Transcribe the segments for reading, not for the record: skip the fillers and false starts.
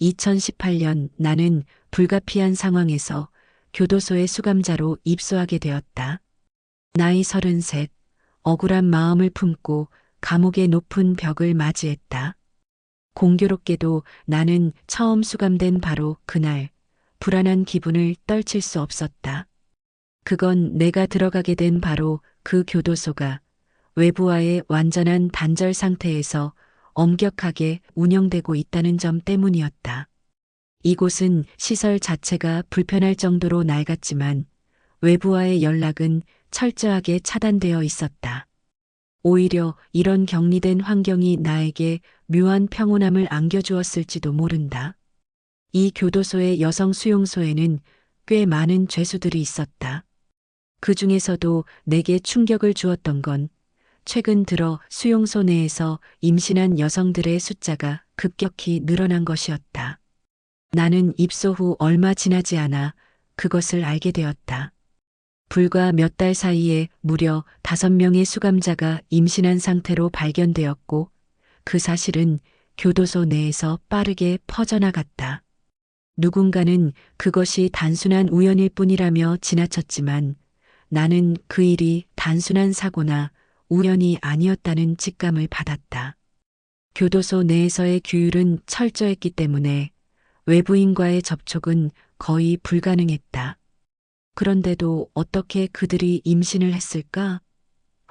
2018년 나는 불가피한 상황에서 교도소의 수감자로 입소하게 되었다. 나이 33, 억울한 마음을 품고 감옥의 높은 벽을 맞이했다. 공교롭게도 나는 처음 수감된 바로 그날 불안한 기분을 떨칠 수 없었다. 그건 내가 들어가게 된 바로 그 교도소가 외부와의 완전한 단절 상태에서 엄격하게 운영되고 있다는 점 때문이었다. 이곳은 시설 자체가 불편할 정도로 낡았지만 외부와의 연락은 철저하게 차단되어 있었다. 오히려 이런 격리된 환경이 나에게 묘한 평온함을 안겨주었을지도 모른다. 이 교도소의 여성 수용소에는 꽤 많은 죄수들이 있었다. 그 중에서도 내게 충격을 주었던 건 최근 들어 수용소 내에서 임신한 여성들의 숫자가 급격히 늘어난 것이었다. 나는 입소 후 얼마 지나지 않아 그것을 알게 되었다. 불과 몇 달 사이에 무려 5명의 수감자가 임신한 상태로 발견되었고 그 사실은 교도소 내에서 빠르게 퍼져나갔다. 누군가는 그것이 단순한 우연일 뿐이라며 지나쳤지만 나는 그 일이 단순한 사고나 우연이 아니었다는 직감을 받았다. 교도소 내에서의 규율은 철저했기 때문에 외부인과의 접촉은 거의 불가능했다. 그런데도 어떻게 그들이 임신을 했을까?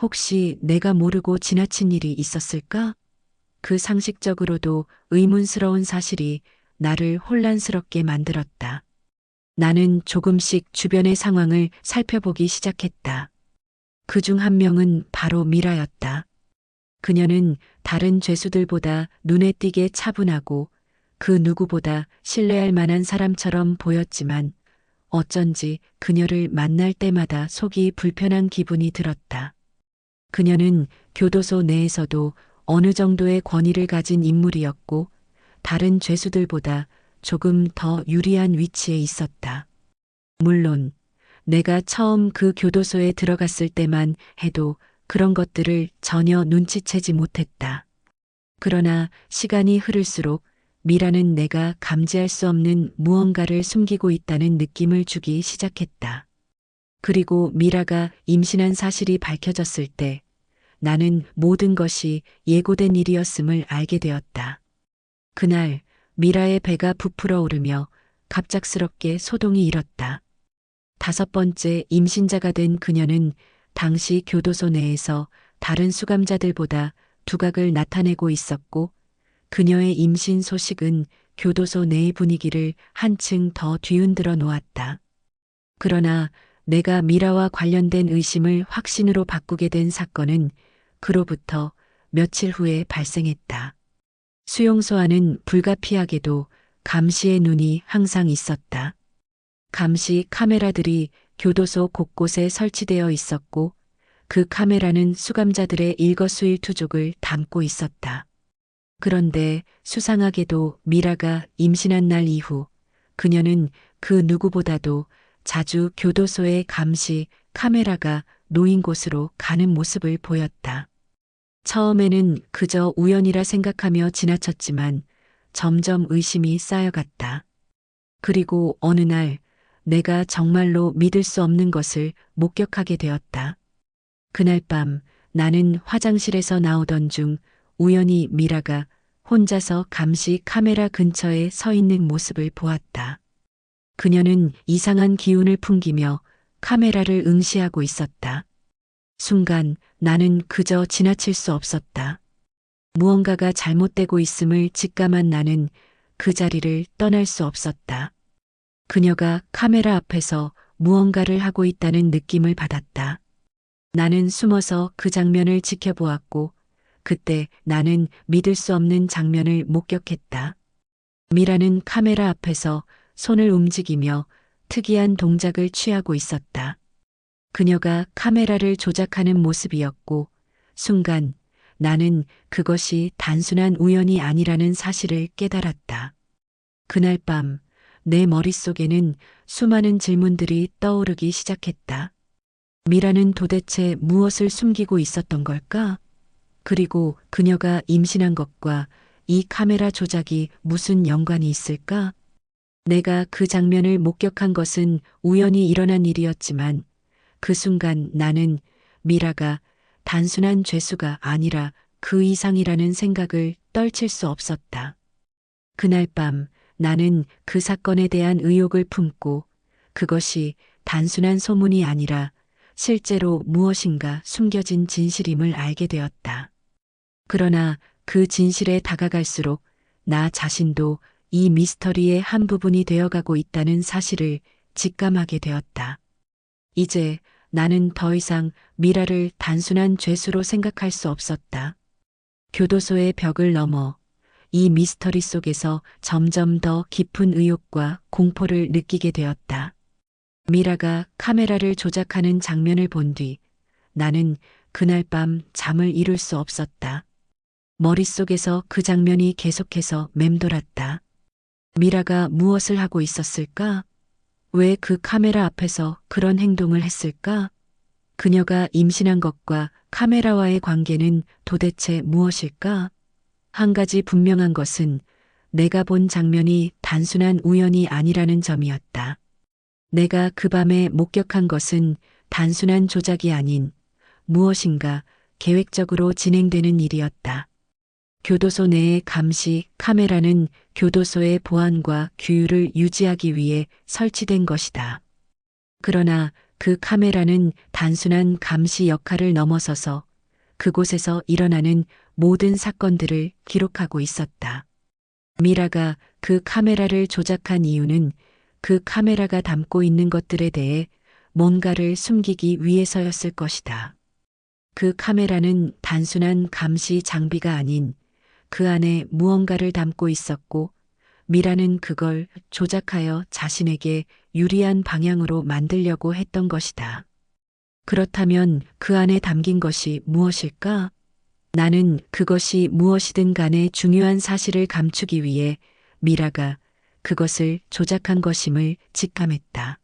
혹시 내가 모르고 지나친 일이 있었을까? 그 상식적으로도 의문스러운 사실이 나를 혼란스럽게 만들었다. 나는 조금씩 주변의 상황을 살펴보기 시작했다. 그중 한 명은 바로 미라였다. 그녀는 다른 죄수들보다 눈에 띄게 차분하고 그 누구보다 신뢰할 만한 사람처럼 보였지만 어쩐지 그녀를 만날 때마다 속이 불편한 기분이 들었다. 그녀는 교도소 내에서도 어느 정도의 권위를 가진 인물이었고 다른 죄수들보다 조금 더 유리한 위치에 있었다. 물론 내가 처음 그 교도소에 들어갔을 때만 해도 그런 것들을 전혀 눈치채지 못했다. 그러나 시간이 흐를수록 미라는 내가 감지할 수 없는 무언가를 숨기고 있다는 느낌을 주기 시작했다. 그리고 미라가 임신한 사실이 밝혀졌을 때 나는 모든 것이 예고된 일이었음을 알게 되었다. 그날 미라의 배가 부풀어 오르며 갑작스럽게 소동이 일었다. 5번째 임신자가 된 그녀는 당시 교도소 내에서 다른 수감자들보다 두각을 나타내고 있었고 그녀의 임신 소식은 교도소 내의 분위기를 한층 더 뒤흔들어 놓았다. 그러나 내가 미라와 관련된 의심을 확신으로 바꾸게 된 사건은 그로부터 며칠 후에 발생했다. 수용소 안은 불가피하게도 감시의 눈이 항상 있었다. 감시 카메라들이 교도소 곳곳에 설치되어 있었고 그 카메라는 수감자들의 일거수일투족을 담고 있었다. 그런데 수상하게도 미라가 임신한 날 이후 그녀는 그 누구보다도 자주 교도소의 감시 카메라가 놓인 곳으로 가는 모습을 보였다. 처음에는 그저 우연이라 생각하며 지나쳤지만 점점 의심이 쌓여갔다. 그리고 어느 날 내가 정말로 믿을 수 없는 것을 목격하게 되었다. 그날 밤 나는 화장실에서 나오던 중 우연히 미라가 혼자서 감시 카메라 근처에 서 있는 모습을 보았다. 그녀는 이상한 기운을 풍기며 카메라를 응시하고 있었다. 순간 나는 그저 지나칠 수 없었다. 무언가가 잘못되고 있음을 직감한 나는 그 자리를 떠날 수 없었다. 그녀가 카메라 앞에서 무언가를 하고 있다는 느낌을 받았다. 나는 숨어서 그 장면을 지켜보았고 그때 나는 믿을 수 없는 장면을 목격했다. 미라는 카메라 앞에서 손을 움직이며 특이한 동작을 취하고 있었다. 그녀가 카메라를 조작하는 모습이었고 순간 나는 그것이 단순한 우연이 아니라는 사실을 깨달았다. 그날 밤 내 머릿속에는 수많은 질문들이 떠오르기 시작했다. 미라는 도대체 무엇을 숨기고 있었던 걸까? 그리고 그녀가 임신한 것과 이 카메라 조작이 무슨 연관이 있을까? 내가 그 장면을 목격한 것은 우연히 일어난 일이었지만 그 순간 나는 미라가 단순한 죄수가 아니라 그 이상이라는 생각을 떨칠 수 없었다. 그날 밤 나는 그 사건에 대한 의혹을 품고 그것이 단순한 소문이 아니라 실제로 무엇인가 숨겨진 진실임을 알게 되었다. 그러나 그 진실에 다가갈수록 나 자신도 이 미스터리의 한 부분이 되어가고 있다는 사실을 직감하게 되었다. 이제 나는 더 이상 미라를 단순한 죄수로 생각할 수 없었다. 교도소의 벽을 넘어 이 미스터리 속에서 점점 더 깊은 의혹과 공포를 느끼게 되었다. 미라가 카메라를 조작하는 장면을 본 뒤 나는 그날 밤 잠을 이룰 수 없었다. 머릿속에서 그 장면이 계속해서 맴돌았다. 미라가 무엇을 하고 있었을까? 왜 그 카메라 앞에서 그런 행동을 했을까? 그녀가 임신한 것과 카메라와의 관계는 도대체 무엇일까? 한 가지 분명한 것은 내가 본 장면이 단순한 우연이 아니라는 점이었다. 내가 그 밤에 목격한 것은 단순한 조작이 아닌 무엇인가 계획적으로 진행되는 일이었다. 교도소 내의 감시 카메라는 교도소의 보안과 규율을 유지하기 위해 설치된 것이다. 그러나 그 카메라는 단순한 감시 역할을 넘어서서 그곳에서 일어나는 모든 사건들을 기록하고 있었다. 미라가 그 카메라를 조작한 이유는 그 카메라가 담고 있는 것들에 대해 뭔가를 숨기기 위해서였을 것이다. 그 카메라는 단순한 감시 장비가 아닌 그 안에 무언가를 담고 있었고 미라는 그걸 조작하여 자신에게 유리한 방향으로 만들려고 했던 것이다. 그렇다면 그 안에 담긴 것이 무엇일까? 나는 그것이 무엇이든 간에 중요한 사실을 감추기 위해 미라가 그것을 조작한 것임을 직감했다.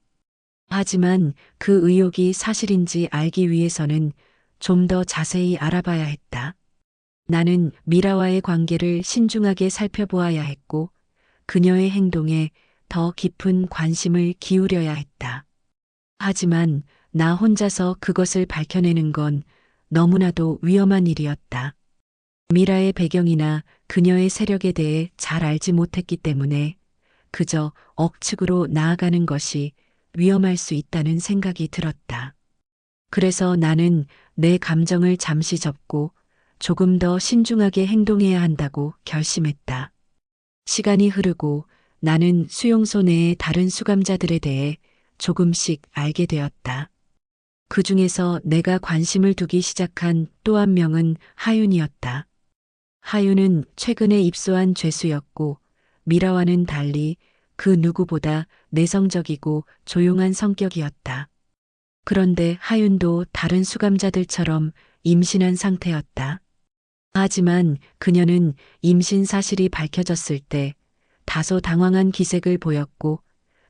하지만 그 의혹이 사실인지 알기 위해서는 좀 더 자세히 알아봐야 했다. 나는 미라와의 관계를 신중하게 살펴보아야 했고 그녀의 행동에 더 깊은 관심을 기울여야 했다. 하지만 나 혼자서 그것을 밝혀내는 건 너무나도 위험한 일이었다. 미라의 배경이나 그녀의 세력에 대해 잘 알지 못했기 때문에 그저 억측으로 나아가는 것이 위험할 수 있다는 생각이 들었다. 그래서 나는 내 감정을 잠시 접고 조금 더 신중하게 행동해야 한다고 결심했다. 시간이 흐르고 나는 수용소 내의 다른 수감자들에 대해 조금씩 알게 되었다. 그 중에서 내가 관심을 두기 시작한 또 한 명은 하윤이었다. 하윤은 최근에 입소한 죄수였고 미라와는 달리 그 누구보다 내성적이고 조용한 성격이었다. 그런데 하윤도 다른 수감자들처럼 임신한 상태였다. 하지만 그녀는 임신 사실이 밝혀졌을 때 다소 당황한 기색을 보였고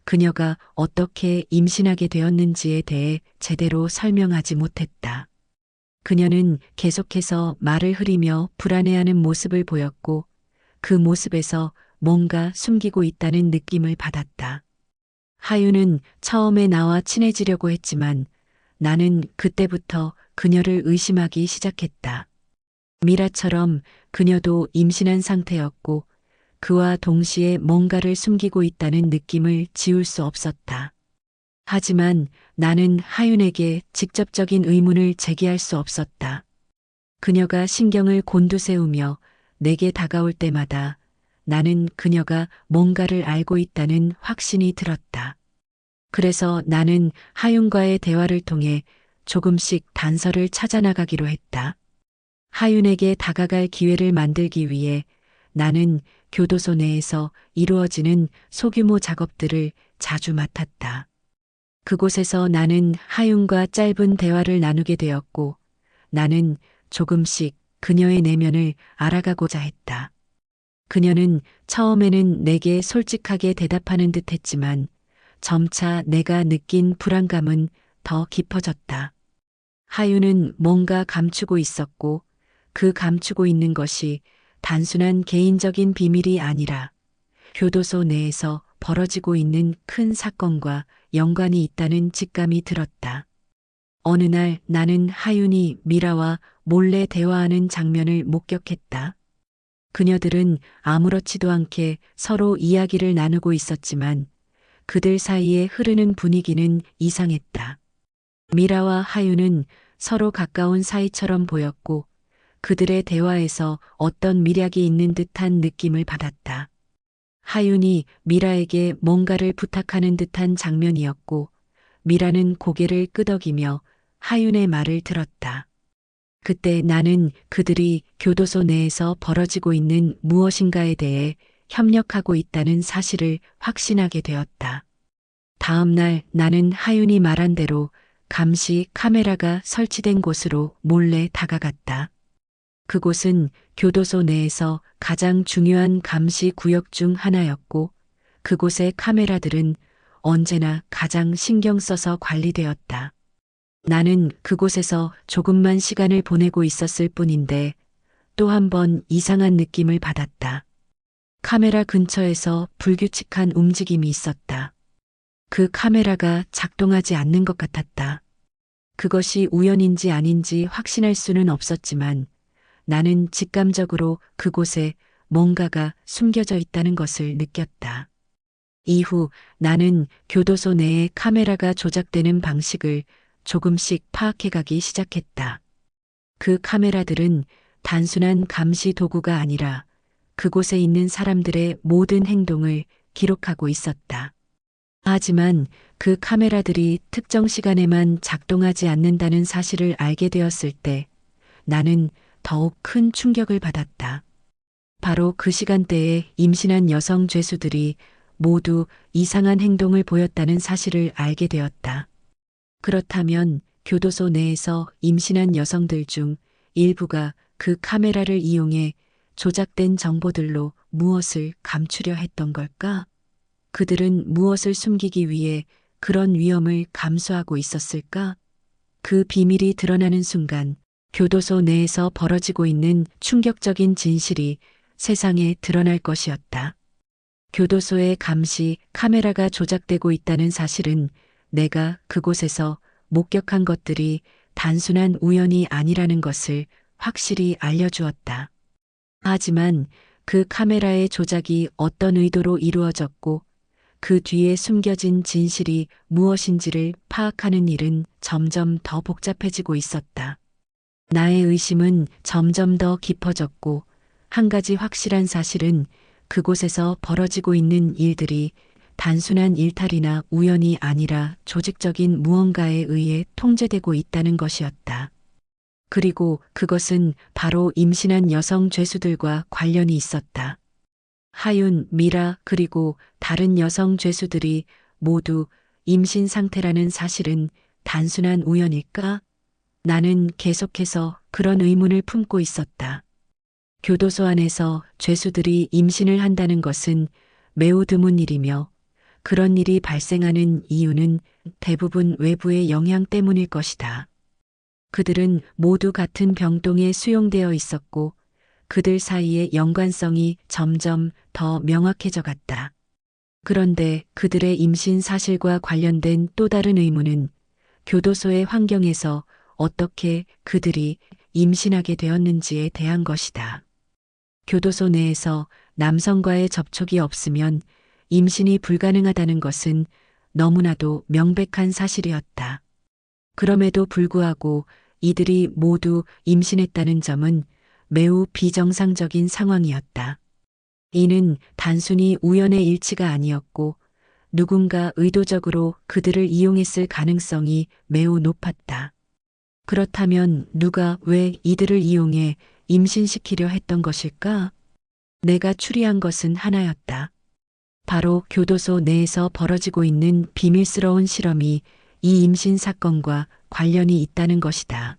그녀가 어떻게 임신하게 되었는지에 대해 제대로 설명하지 못했다. 그녀는 계속해서 말을 흐리며 불안해하는 모습을 보였고 그 모습에서 뭔가 숨기고 있다는 느낌을 받았다. 하윤은 처음에 나와 친해지려고 했지만 나는 그때부터 그녀를 의심하기 시작했다. 미라처럼 그녀도 임신한 상태였고 그와 동시에 뭔가를 숨기고 있다는 느낌을 지울 수 없었다. 하지만 나는 하윤에게 직접적인 의문을 제기할 수 없었다. 그녀가 신경을 곤두세우며 내게 다가올 때마다 나는 그녀가 뭔가를 알고 있다는 확신이 들었다. 그래서 나는 하윤과의 대화를 통해 조금씩 단서를 찾아나가기로 했다. 하윤에게 다가갈 기회를 만들기 위해 나는 교도소 내에서 이루어지는 소규모 작업들을 자주 맡았다. 그곳에서 나는 하윤과 짧은 대화를 나누게 되었고 나는 조금씩 그녀의 내면을 알아가고자 했다. 그녀는 처음에는 내게 솔직하게 대답하는 듯 했지만 점차 내가 느낀 불안감은 더 깊어졌다. 하윤은 뭔가 감추고 있었고 그 감추고 있는 것이 단순한 개인적인 비밀이 아니라 교도소 내에서 벌어지고 있는 큰 사건과 연관이 있다는 직감이 들었다. 어느 날 나는 하윤이 미라와 몰래 대화하는 장면을 목격했다. 그녀들은 아무렇지도 않게 서로 이야기를 나누고 있었지만 그들 사이에 흐르는 분위기는 이상했다. 미라와 하윤은 서로 가까운 사이처럼 보였고 그들의 대화에서 어떤 미략이 있는 듯한 느낌을 받았다. 하윤이 미라에게 뭔가를 부탁하는 듯한 장면이었고 미라는 고개를 끄덕이며 하윤의 말을 들었다. 그때 나는 그들이 교도소 내에서 벌어지고 있는 무엇인가에 대해 협력하고 있다는 사실을 확신하게 되었다. 다음 날 나는 하윤이 말한 대로 감시 카메라가 설치된 곳으로 몰래 다가갔다. 그곳은 교도소 내에서 가장 중요한 감시 구역 중 하나였고 그곳의 카메라들은 언제나 가장 신경 써서 관리되었다. 나는 그곳에서 조금만 시간을 보내고 있었을 뿐인데 또 한 번 이상한 느낌을 받았다. 카메라 근처에서 불규칙한 움직임이 있었다. 그 카메라가 작동하지 않는 것 같았다. 그것이 우연인지 아닌지 확신할 수는 없었지만 나는 직감적으로 그곳에 뭔가가 숨겨져 있다는 것을 느꼈다. 이후 나는 교도소 내에 카메라가 조작되는 방식을 조금씩 파악해가기 시작했다. 그 카메라들은 단순한 감시 도구가 아니라 그곳에 있는 사람들의 모든 행동을 기록하고 있었다. 하지만 그 카메라들이 특정 시간에만 작동하지 않는다는 사실을 알게 되었을 때 나는 더욱 큰 충격을 받았다. 바로 그 시간대에 임신한 여성 죄수들이 모두 이상한 행동을 보였다는 사실을 알게 되었다. 그렇다면 교도소 내에서 임신한 여성들 중 일부가 그 카메라를 이용해 조작된 정보들로 무엇을 감추려 했던 걸까? 그들은 무엇을 숨기기 위해 그런 위험을 감수하고 있었을까? 그 비밀이 드러나는 순간 교도소 내에서 벌어지고 있는 충격적인 진실이 세상에 드러날 것이었다. 교도소의 감시 카메라가 조작되고 있다는 사실은 내가 그곳에서 목격한 것들이 단순한 우연이 아니라는 것을 확실히 알려주었다. 하지만 그 카메라의 조작이 어떤 의도로 이루어졌고 그 뒤에 숨겨진 진실이 무엇인지를 파악하는 일은 점점 더 복잡해지고 있었다. 나의 의심은 점점 더 깊어졌고 한 가지 확실한 사실은 그곳에서 벌어지고 있는 일들이 단순한 일탈이나 우연이 아니라 조직적인 무언가에 의해 통제되고 있다는 것이었다. 그리고 그것은 바로 임신한 여성 죄수들과 관련이 있었다. 하윤, 미라 그리고 다른 여성 죄수들이 모두 임신 상태라는 사실은 단순한 우연일까? 나는 계속해서 그런 의문을 품고 있었다. 교도소 안에서 죄수들이 임신을 한다는 것은 매우 드문 일이며 그런 일이 발생하는 이유는 대부분 외부의 영향 때문일 것이다. 그들은 모두 같은 병동에 수용되어 있었고 그들 사이의 연관성이 점점 더 명확해져 갔다. 그런데 그들의 임신 사실과 관련된 또 다른 의문은 교도소의 환경에서 어떻게 그들이 임신하게 되었는지에 대한 것이다. 교도소 내에서 남성과의 접촉이 없으면 임신이 불가능하다는 것은 너무나도 명백한 사실이었다. 그럼에도 불구하고 이들이 모두 임신했다는 점은 매우 비정상적인 상황이었다. 이는 단순히 우연의 일치가 아니었고 누군가 의도적으로 그들을 이용했을 가능성이 매우 높았다. 그렇다면 누가 왜 이들을 이용해 임신시키려 했던 것일까? 내가 추리한 것은 하나였다. 바로 교도소 내에서 벌어지고 있는 비밀스러운 실험이 이 임신 사건과 관련이 있다는 것이다.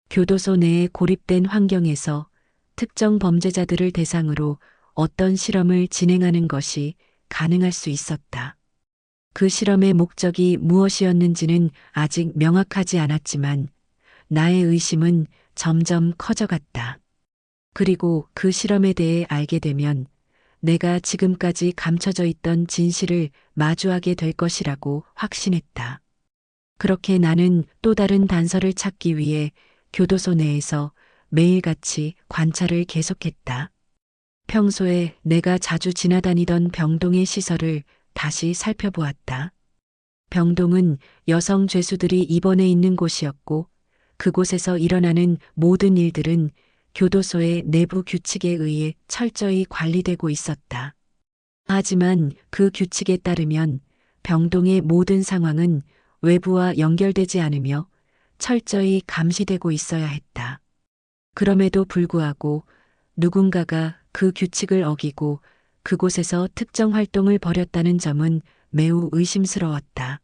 교도소 내에 고립된 환경에서 특정 범죄자들을 대상으로 어떤 실험을 진행하는 것이 가능할 수 있었다. 그 실험의 목적이 무엇이었는지는 아직 명확하지 않았지만 나의 의심은 점점 커져갔다. 그리고 그 실험에 대해 알게 되면 내가 지금까지 감춰져 있던 진실을 마주하게 될 것이라고 확신했다. 그렇게 나는 또 다른 단서를 찾기 위해 교도소 내에서 매일같이 관찰을 계속했다. 평소에 내가 자주 지나다니던 병동의 시설을 다시 살펴보았다. 병동은 여성 죄수들이 입원해 있는 곳이었고 그곳에서 일어나는 모든 일들은 교도소의 내부 규칙에 의해 철저히 관리되고 있었다. 하지만 그 규칙에 따르면 병동의 모든 상황은 외부와 연결되지 않으며 철저히 감시되고 있어야 했다. 그럼에도 불구하고 누군가가 그 규칙을 어기고 그곳에서 특정 활동을 벌였다는 점은 매우 의심스러웠다.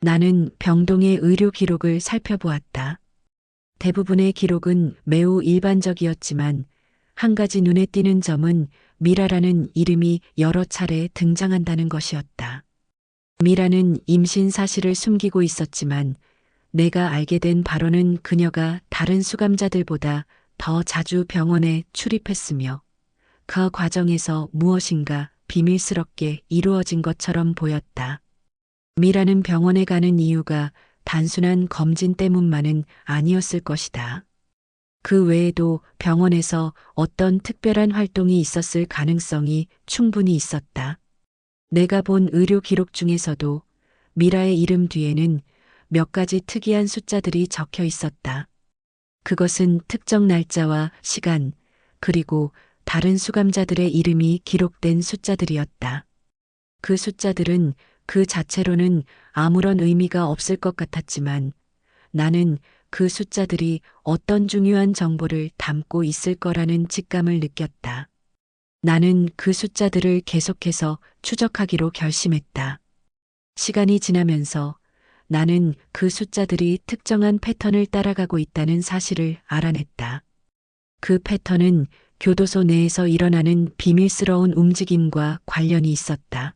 나는 병동의 의료 기록을 살펴보았다. 대부분의 기록은 매우 일반적이었지만 한 가지 눈에 띄는 점은 미라라는 이름이 여러 차례 등장한다는 것이었다. 미라는 임신 사실을 숨기고 있었지만 내가 알게 된 바로는 그녀가 다른 수감자들보다 더 자주 병원에 출입했으며 그 과정에서 무엇인가 비밀스럽게 이루어진 것처럼 보였다. 미라는 병원에 가는 이유가 단순한 검진 때문만은 아니었을 것이다. 그 외에도 병원에서 어떤 특별한 활동이 있었을 가능성이 충분히 있었다. 내가 본 의료 기록 중에서도 미라의 이름 뒤에는 몇 가지 특이한 숫자들이 적혀 있었다. 그것은 특정 날짜와 시간, 그리고 다른 수감자들의 이름이 기록된 숫자들이었다. 그 숫자들은 그 자체로는 아무런 의미가 없을 것 같았지만 나는 그 숫자들이 어떤 중요한 정보를 담고 있을 거라는 직감을 느꼈다. 나는 그 숫자들을 계속해서 추적하기로 결심했다. 시간이 지나면서 나는 그 숫자들이 특정한 패턴을 따라가고 있다는 사실을 알아냈다. 그 패턴은 교도소 내에서 일어나는 비밀스러운 움직임과 관련이 있었다.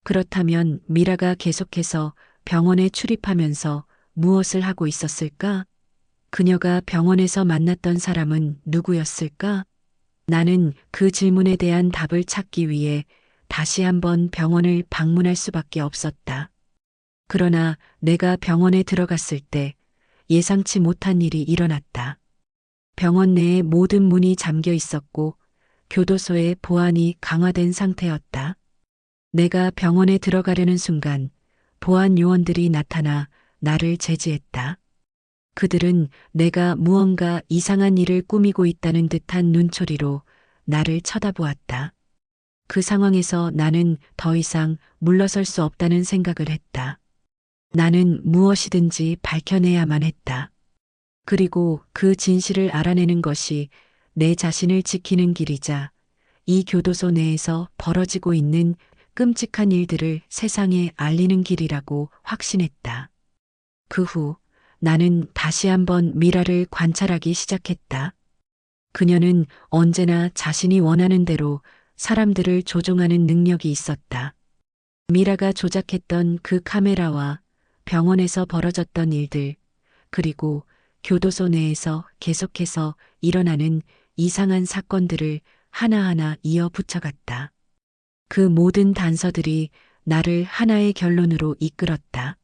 그렇다면 미라가 계속해서 병원에 출입하면서 무엇을 하고 있었을까? 그녀가 병원에서 만났던 사람은 누구였을까? 나는 그 질문에 대한 답을 찾기 위해 다시 한번 병원을 방문할 수밖에 없었다. 그러나 내가 병원에 들어갔을 때 예상치 못한 일이 일어났다. 병원 내의 모든 문이 잠겨 있었고 교도소의 보안이 강화된 상태였다. 내가 병원에 들어가려는 순간 보안 요원들이 나타나 나를 제지했다. 그들은 내가 무언가 이상한 일을 꾸미고 있다는 듯한 눈초리로 나를 쳐다보았다. 그 상황에서 나는 더 이상 물러설 수 없다는 생각을 했다. 나는 무엇이든지 밝혀내야만 했다. 그리고 그 진실을 알아내는 것이 내 자신을 지키는 길이자 이 교도소 내에서 벌어지고 있는 끔찍한 일들을 세상에 알리는 길이라고 확신했다. 그 후 나는 다시 한번 미라를 관찰하기 시작했다. 그녀는 언제나 자신이 원하는 대로 사람들을 조종하는 능력이 있었다. 미라가 조작했던 그 카메라와 병원에서 벌어졌던 일들, 그리고 교도소 내에서 계속해서 일어나는 이상한 사건들을 하나하나 이어 붙여갔다. 그 모든 단서들이 나를 하나의 결론으로 이끌었다.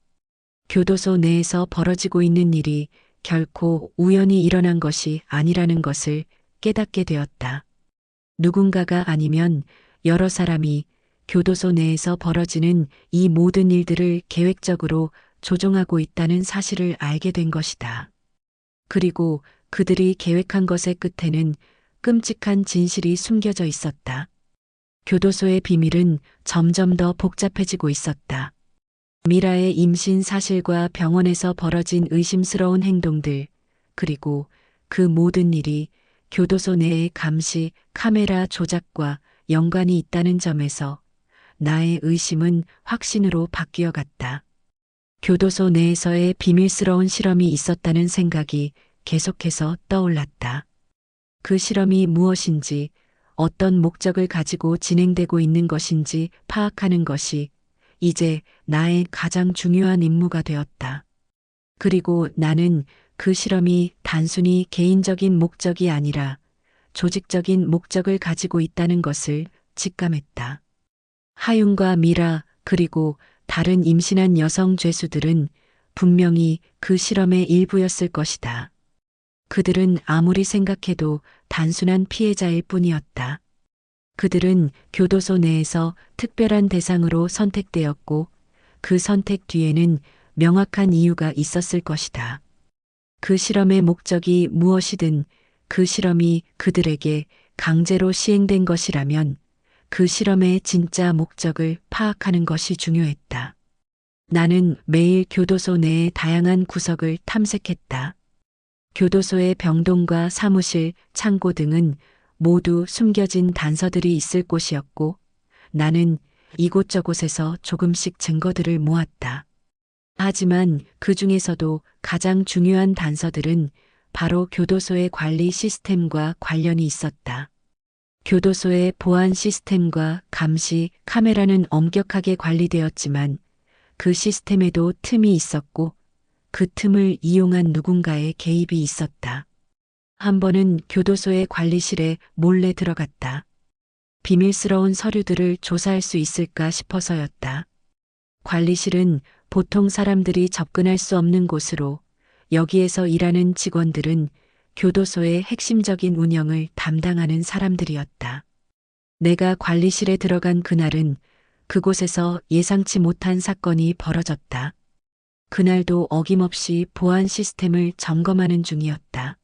교도소 내에서 벌어지고 있는 일이 결코 우연히 일어난 것이 아니라는 것을 깨닫게 되었다. 누군가가 아니면 여러 사람이 교도소 내에서 벌어지는 이 모든 일들을 계획적으로 조종하고 있다는 사실을 알게 된 것이다. 그리고 그들이 계획한 것의 끝에는 끔찍한 진실이 숨겨져 있었다. 교도소의 비밀은 점점 더 복잡해지고 있었다. 미라의 임신 사실과 병원에서 벌어진 의심스러운 행동들, 그리고 그 모든 일이 교도소 내의 감시, 카메라 조작과 연관이 있다는 점에서 나의 의심은 확신으로 바뀌어 갔다. 교도소 내에서의 비밀스러운 실험이 있었다는 생각이 계속해서 떠올랐다. 그 실험이 무엇인지, 어떤 목적을 가지고 진행되고 있는 것인지 파악하는 것이 이제 나의 가장 중요한 임무가 되었다. 그리고 나는 그 실험이 단순히 개인적인 목적이 아니라 조직적인 목적을 가지고 있다는 것을 직감했다. 하윤과 미라 그리고 다른 임신한 여성 죄수들은 분명히 그 실험의 일부였을 것이다. 그들은 아무리 생각해도 단순한 피해자일 뿐이었다. 그들은 교도소 내에서 특별한 대상으로 선택되었고 그 선택 뒤에는 명확한 이유가 있었을 것이다. 그 실험의 목적이 무엇이든 그 실험이 그들에게 강제로 시행된 것이라면 그 실험의 진짜 목적을 파악하는 것이 중요했다. 나는 매일 교도소 내의 다양한 구석을 탐색했다. 교도소의 병동과 사무실, 창고 등은 모두 숨겨진 단서들이 있을 곳이었고 나는 이곳저곳에서 조금씩 증거들을 모았다. 하지만 그 중에서도 가장 중요한 단서들은 바로 교도소의 관리 시스템과 관련이 있었다. 교도소의 보안 시스템과 감시 카메라는 엄격하게 관리되었지만 그 시스템에도 틈이 있었고 그 틈을 이용한 누군가의 개입이 있었다. 한 번은 교도소의 관리실에 몰래 들어갔다. 비밀스러운 서류들을 조사할 수 있을까 싶어서였다. 관리실은 보통 사람들이 접근할 수 없는 곳으로 여기에서 일하는 직원들은 교도소의 핵심적인 운영을 담당하는 사람들이었다. 내가 관리실에 들어간 그날은 그곳에서 예상치 못한 사건이 벌어졌다. 그날도 어김없이 보안 시스템을 점검하는 중이었다.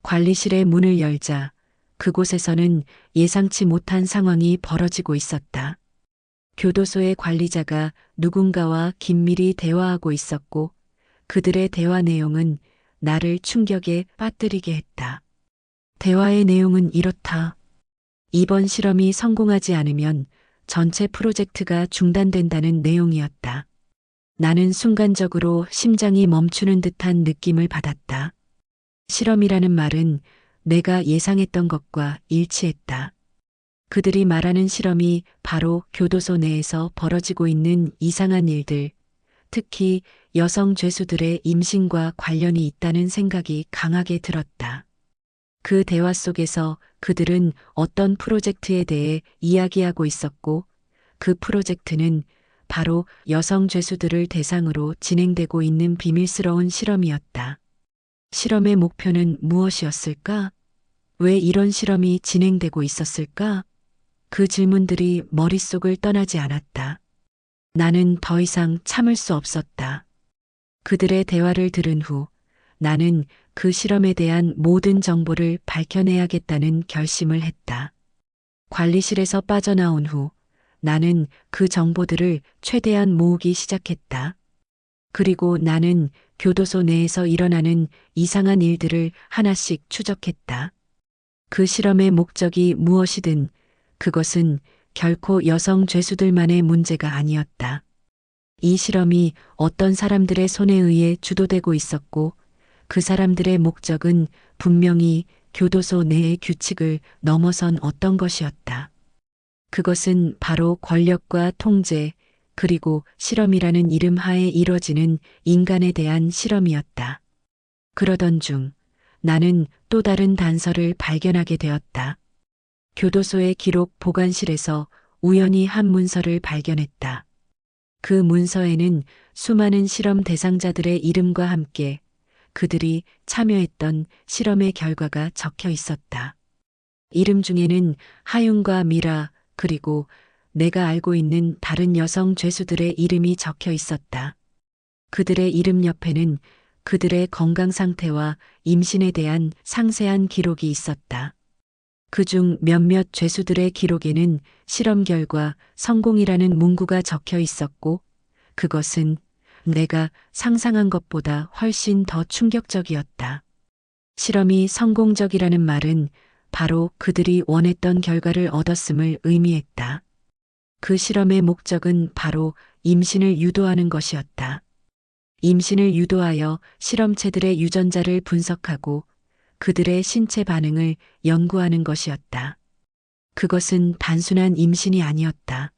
관리실의 문을 열자 그곳에서는 예상치 못한 상황이 벌어지고 있었다. 교도소의 관리자가 누군가와 긴밀히 대화하고 있었고 그들의 대화 내용은 나를 충격에 빠뜨리게 했다. 대화의 내용은 이렇다. 이번 실험이 성공하지 않으면 전체 프로젝트가 중단된다는 내용이었다. 나는 순간적으로 심장이 멈추는 듯한 느낌을 받았다. 실험이라는 말은 내가 예상했던 것과 일치했다. 그들이 말하는 실험이 바로 교도소 내에서 벌어지고 있는 이상한 일들, 특히 여성 죄수들의 임신과 관련이 있다는 생각이 강하게 들었다. 그 대화 속에서 그들은 어떤 프로젝트에 대해 이야기하고 있었고 그 프로젝트는 바로 여성 죄수들을 대상으로 진행되고 있는 비밀스러운 실험이었다. 실험의 목표는 무엇이었을까? 왜 이런 실험이 진행되고 있었을까? 그 질문들이 머릿속을 떠나지 않았다. 나는 더 이상 참을 수 없었다. 그들의 대화를 들은 후 나는 그 실험에 대한 모든 정보를 밝혀내야겠다는 결심을 했다. 관리실에서 빠져나온 후 나는 그 정보들을 최대한 모으기 시작했다. 그리고 나는 교도소 내에서 일어나는 이상한 일들을 하나씩 추적했다. 그 실험의 목적이 무엇이든 그것은 결코 여성 죄수들만의 문제가 아니었다. 이 실험이 어떤 사람들의 손에 의해 주도되고 있었고 그 사람들의 목적은 분명히 교도소 내의 규칙을 넘어선 어떤 것이었다. 그것은 바로 권력과 통제 그리고 실험이라는 이름 하에 이뤄지는 인간에 대한 실험이었다. 그러던 중 나는 또 다른 단서를 발견하게 되었다. 교도소의 기록 보관실에서 우연히 한 문서를 발견했다. 그 문서에는 수많은 실험 대상자들의 이름과 함께 그들이 참여했던 실험의 결과가 적혀 있었다. 이름 중에는 하윤과 미라 그리고 내가 알고 있는 다른 여성 죄수들의 이름이 적혀 있었다. 그들의 이름 옆에는 그들의 건강 상태와 임신에 대한 상세한 기록이 있었다. 그중 몇몇 죄수들의 기록에는 실험 결과 성공이라는 문구가 적혀 있었고 그것은 내가 상상한 것보다 훨씬 더 충격적이었다. 실험이 성공적이라는 말은 바로 그들이 원했던 결과를 얻었음을 의미했다. 그 실험의 목적은 바로 임신을 유도하는 것이었다. 임신을 유도하여 실험체들의 유전자를 분석하고 그들의 신체 반응을 연구하는 것이었다. 그것은 단순한 임신이 아니었다.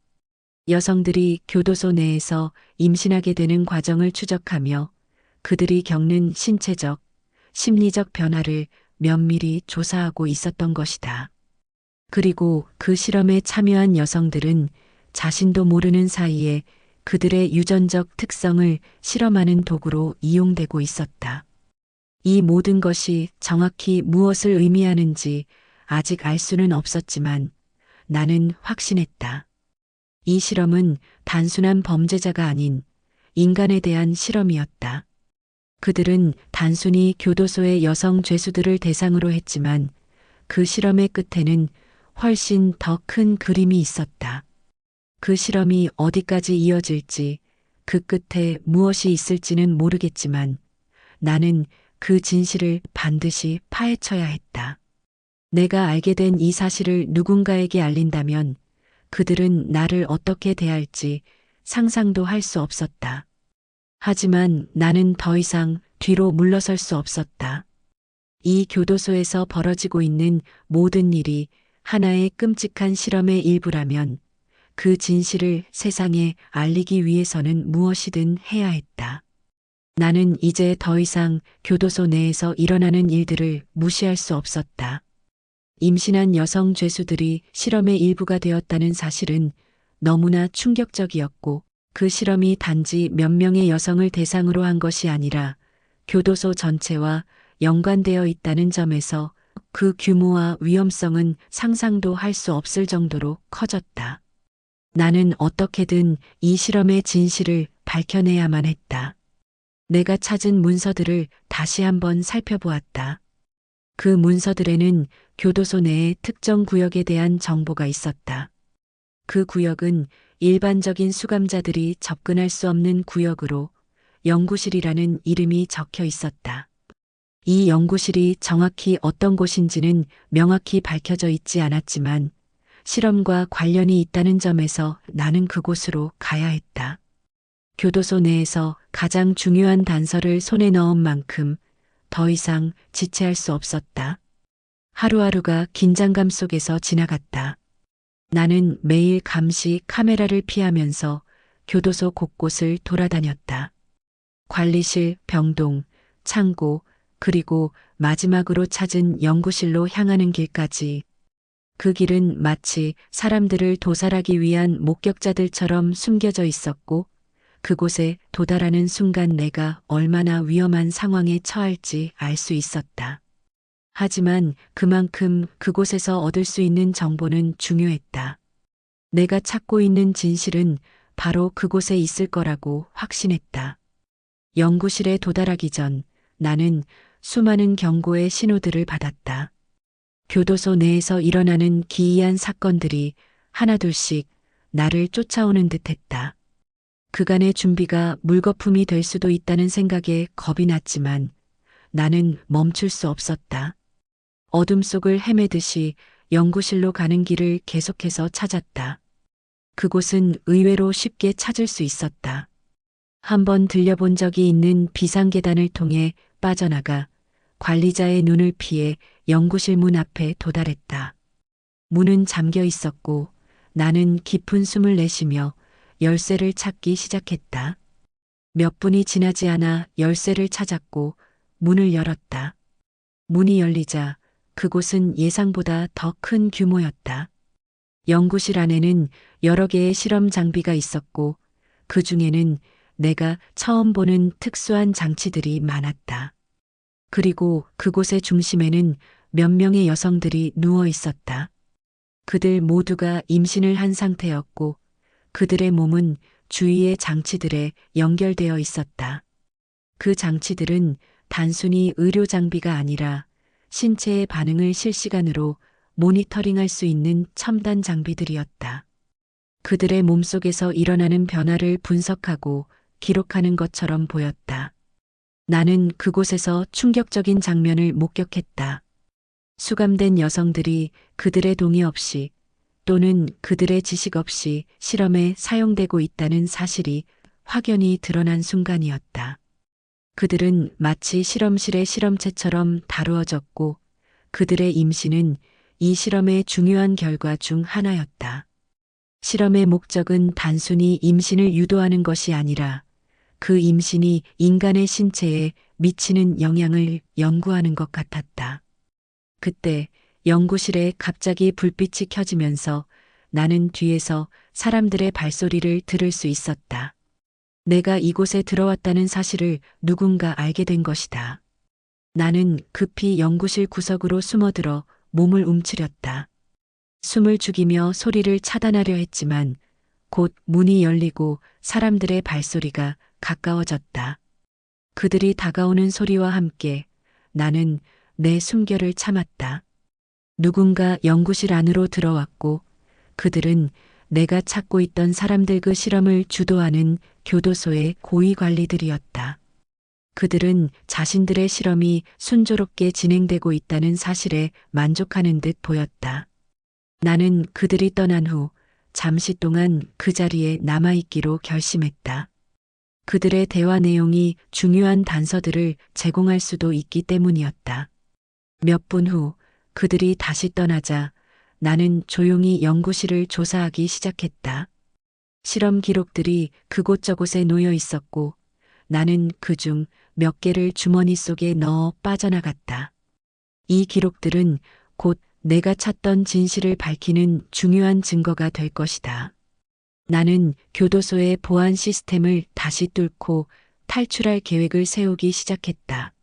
여성들이 교도소 내에서 임신하게 되는 과정을 추적하며 그들이 겪는 신체적, 심리적 변화를 면밀히 조사하고 있었던 것이다. 그리고 그 실험에 참여한 여성들은 자신도 모르는 사이에 그들의 유전적 특성을 실험하는 도구로 이용되고 있었다. 이 모든 것이 정확히 무엇을 의미하는지 아직 알 수는 없었지만 나는 확신했다. 이 실험은 단순한 범죄자가 아닌 인간에 대한 실험이었다. 그들은 단순히 교도소의 여성 죄수들을 대상으로 했지만 그 실험의 끝에는 훨씬 더 큰 그림이 있었다. 그 실험이 어디까지 이어질지, 그 끝에 무엇이 있을지는 모르겠지만 나는 그 진실을 반드시 파헤쳐야 했다. 내가 알게 된 이 사실을 누군가에게 알린다면 그들은 나를 어떻게 대할지 상상도 할 수 없었다. 하지만 나는 더 이상 뒤로 물러설 수 없었다. 이 교도소에서 벌어지고 있는 모든 일이 하나의 끔찍한 실험의 일부라면 그 진실을 세상에 알리기 위해서는 무엇이든 해야 했다. 나는 이제 더 이상 교도소 내에서 일어나는 일들을 무시할 수 없었다. 임신한 여성 죄수들이 실험의 일부가 되었다는 사실은 너무나 충격적이었고 그 실험이 단지 몇 명의 여성을 대상으로 한 것이 아니라 교도소 전체와 연관되어 있다는 점에서 그 규모와 위험성은 상상도 할 수 없을 정도로 커졌다. 나는 어떻게든 이 실험의 진실을 밝혀내야만 했다. 내가 찾은 문서들을 다시 한번 살펴보았다. 그 문서들에는 교도소 내의 특정 구역에 대한 정보가 있었다. 그 구역은 일반적인 수감자들이 접근할 수 없는 구역으로 연구실이라는 이름이 적혀 있었다. 이 연구실이 정확히 어떤 곳인지는 명확히 밝혀져 있지 않았지만 실험과 관련이 있다는 점에서 나는 그곳으로 가야 했다. 교도소 내에서 가장 중요한 단서를 손에 넣은 만큼 더 이상 지체할 수 없었다. 하루하루가 긴장감 속에서 지나갔다. 나는 매일 감시 카메라를 피하면서 교도소 곳곳을 돌아다녔다. 관리실, 병동, 창고, 그리고 마지막으로 찾은 연구실로 향하는 길까지. 그 길은 마치 사람들을 도살하기 위한 목격자들처럼 숨겨져 있었고 그곳에 도달하는 순간 내가 얼마나 위험한 상황에 처할지 알 수 있었다. 하지만 그만큼 그곳에서 얻을 수 있는 정보는 중요했다. 내가 찾고 있는 진실은 바로 그곳에 있을 거라고 확신했다. 연구실에 도달하기 전 나는 수많은 경고의 신호들을 받았다. 교도소 내에서 일어나는 기이한 사건들이 하나둘씩 나를 쫓아오는 듯했다. 그간의 준비가 물거품이 될 수도 있다는 생각에 겁이 났지만 나는 멈출 수 없었다. 어둠 속을 헤매듯이 연구실로 가는 길을 계속해서 찾았다. 그곳은 의외로 쉽게 찾을 수 있었다. 한번 들려본 적이 있는 비상계단을 통해 빠져나가 관리자의 눈을 피해 연구실 문 앞에 도달했다. 문은 잠겨 있었고 나는 깊은 숨을 내쉬며 열쇠를 찾기 시작했다. 몇 분이 지나지 않아 열쇠를 찾았고 문을 열었다. 문이 열리자 그곳은 예상보다 더 큰 규모였다. 연구실 안에는 여러 개의 실험 장비가 있었고 그 중에는 내가 처음 보는 특수한 장치들이 많았다. 그리고 그곳의 중심에는 몇 명의 여성들이 누워 있었다. 그들 모두가 임신을 한 상태였고 그들의 몸은 주위의 장치들에 연결되어 있었다. 그 장치들은 단순히 의료 장비가 아니라 신체의 반응을 실시간으로 모니터링할 수 있는 첨단 장비들이었다. 그들의 몸속에서 일어나는 변화를 분석하고 기록하는 것처럼 보였다. 나는 그곳에서 충격적인 장면을 목격했다. 수감된 여성들이 그들의 동의 없이 또는 그들의 지식 없이 실험에 사용되고 있다는 사실이 확연히 드러난 순간이었다. 그들은 마치 실험실의 실험체처럼 다루어졌고 그들의 임신은 이 실험의 중요한 결과 중 하나였다. 실험의 목적은 단순히 임신을 유도하는 것이 아니라 그 임신이 인간의 신체에 미치는 영향을 연구하는 것 같았다. 그때 연구실에 갑자기 불빛이 켜지면서 나는 뒤에서 사람들의 발소리를 들을 수 있었다. 내가 이곳에 들어왔다는 사실을 누군가 알게 된 것이다. 나는 급히 연구실 구석으로 숨어들어 몸을 움츠렸다. 숨을 죽이며 소리를 차단하려 했지만 곧 문이 열리고 사람들의 발소리가 가까워졌다. 그들이 다가오는 소리와 함께 나는 내 숨결을 참았다. 누군가 연구실 안으로 들어왔고 그들은 내가 찾고 있던 사람들 그 실험을 주도하는 교도소의 고위 관리들이었다. 그들은 자신들의 실험이 순조롭게 진행되고 있다는 사실에 만족하는 듯 보였다. 나는 그들이 떠난 후 잠시 동안 그 자리에 남아있기로 결심했다. 그들의 대화 내용이 중요한 단서들을 제공할 수도 있기 때문이었다. 몇 분 후 그들이 다시 떠나자 나는 조용히 연구실을 조사하기 시작했다. 실험 기록들이 그곳저곳에 놓여 있었고 나는 그중 몇 개를 주머니 속에 넣어 빠져나갔다. 이 기록들은 곧 내가 찾던 진실을 밝히는 중요한 증거가 될 것이다. 나는 교도소의 보안 시스템을 다시 뚫고 탈출할 계획을 세우기 시작했다.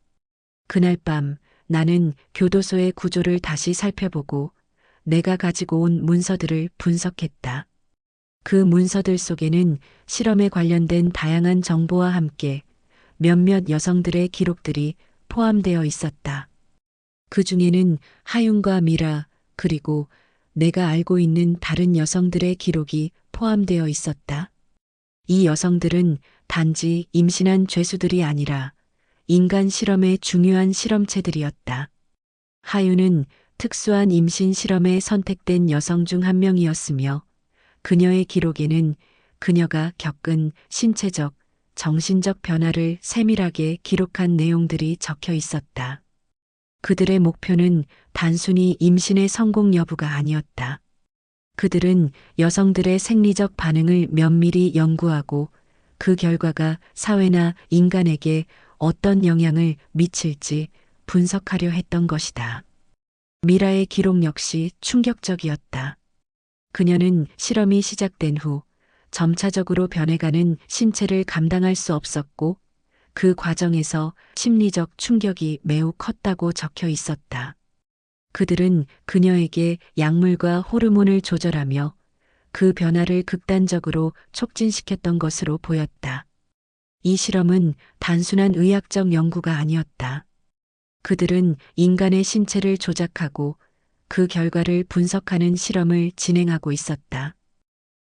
그날 밤 나는 교도소의 구조를 다시 살펴보고 내가 가지고 온 문서들을 분석했다. 그 문서들 속에는 실험에 관련된 다양한 정보와 함께 몇몇 여성들의 기록들이 포함되어 있었다. 그 중에는 하윤과 미라 그리고 내가 알고 있는 다른 여성들의 기록이 포함되어 있었다. 이 여성들은 단지 임신한 죄수들이 아니라 인간 실험의 중요한 실험체들이었다. 하윤은 특수한 임신 실험에 선택된 여성 중 한 명이었으며 그녀의 기록에는 그녀가 겪은 신체적, 정신적 변화를 세밀하게 기록한 내용들이 적혀 있었다. 그들의 목표는 단순히 임신의 성공 여부가 아니었다. 그들은 여성들의 생리적 반응을 면밀히 연구하고 그 결과가 사회나 인간에게 어떤 영향을 미칠지 분석하려 했던 것이다. 미라의 기록 역시 충격적이었다. 그녀는 실험이 시작된 후 점차적으로 변해가는 신체를 감당할 수 없었고 그 과정에서 심리적 충격이 매우 컸다고 적혀 있었다. 그들은 그녀에게 약물과 호르몬을 조절하며 그 변화를 극단적으로 촉진시켰던 것으로 보였다. 이 실험은 단순한 의학적 연구가 아니었다. 그들은 인간의 신체를 조작하고 그 결과를 분석하는 실험을 진행하고 있었다.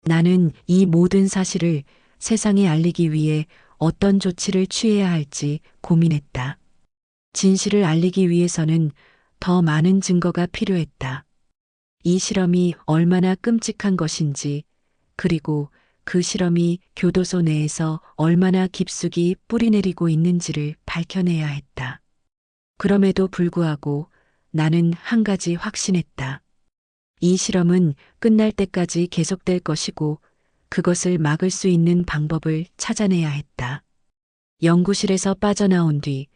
나는 이 모든 사실을 세상에 알리기 위해 어떤 조치를 취해야 할지 고민했다. 진실을 알리기 위해서는 더 많은 증거가 필요했다. 이 실험이 얼마나 끔찍한 것인지, 그리고 그 실험이 교도소 내에서 얼마나 깊숙이 뿌리내리고 있는지를 밝혀내야 했다. 그럼에도 불구하고 나는 한 가지 확신했다. 이 실험은 끝날 때까지 계속될 것이고 그것을 막을 수 있는 방법을 찾아내야 했다. 연구실에서 빠져나온 뒤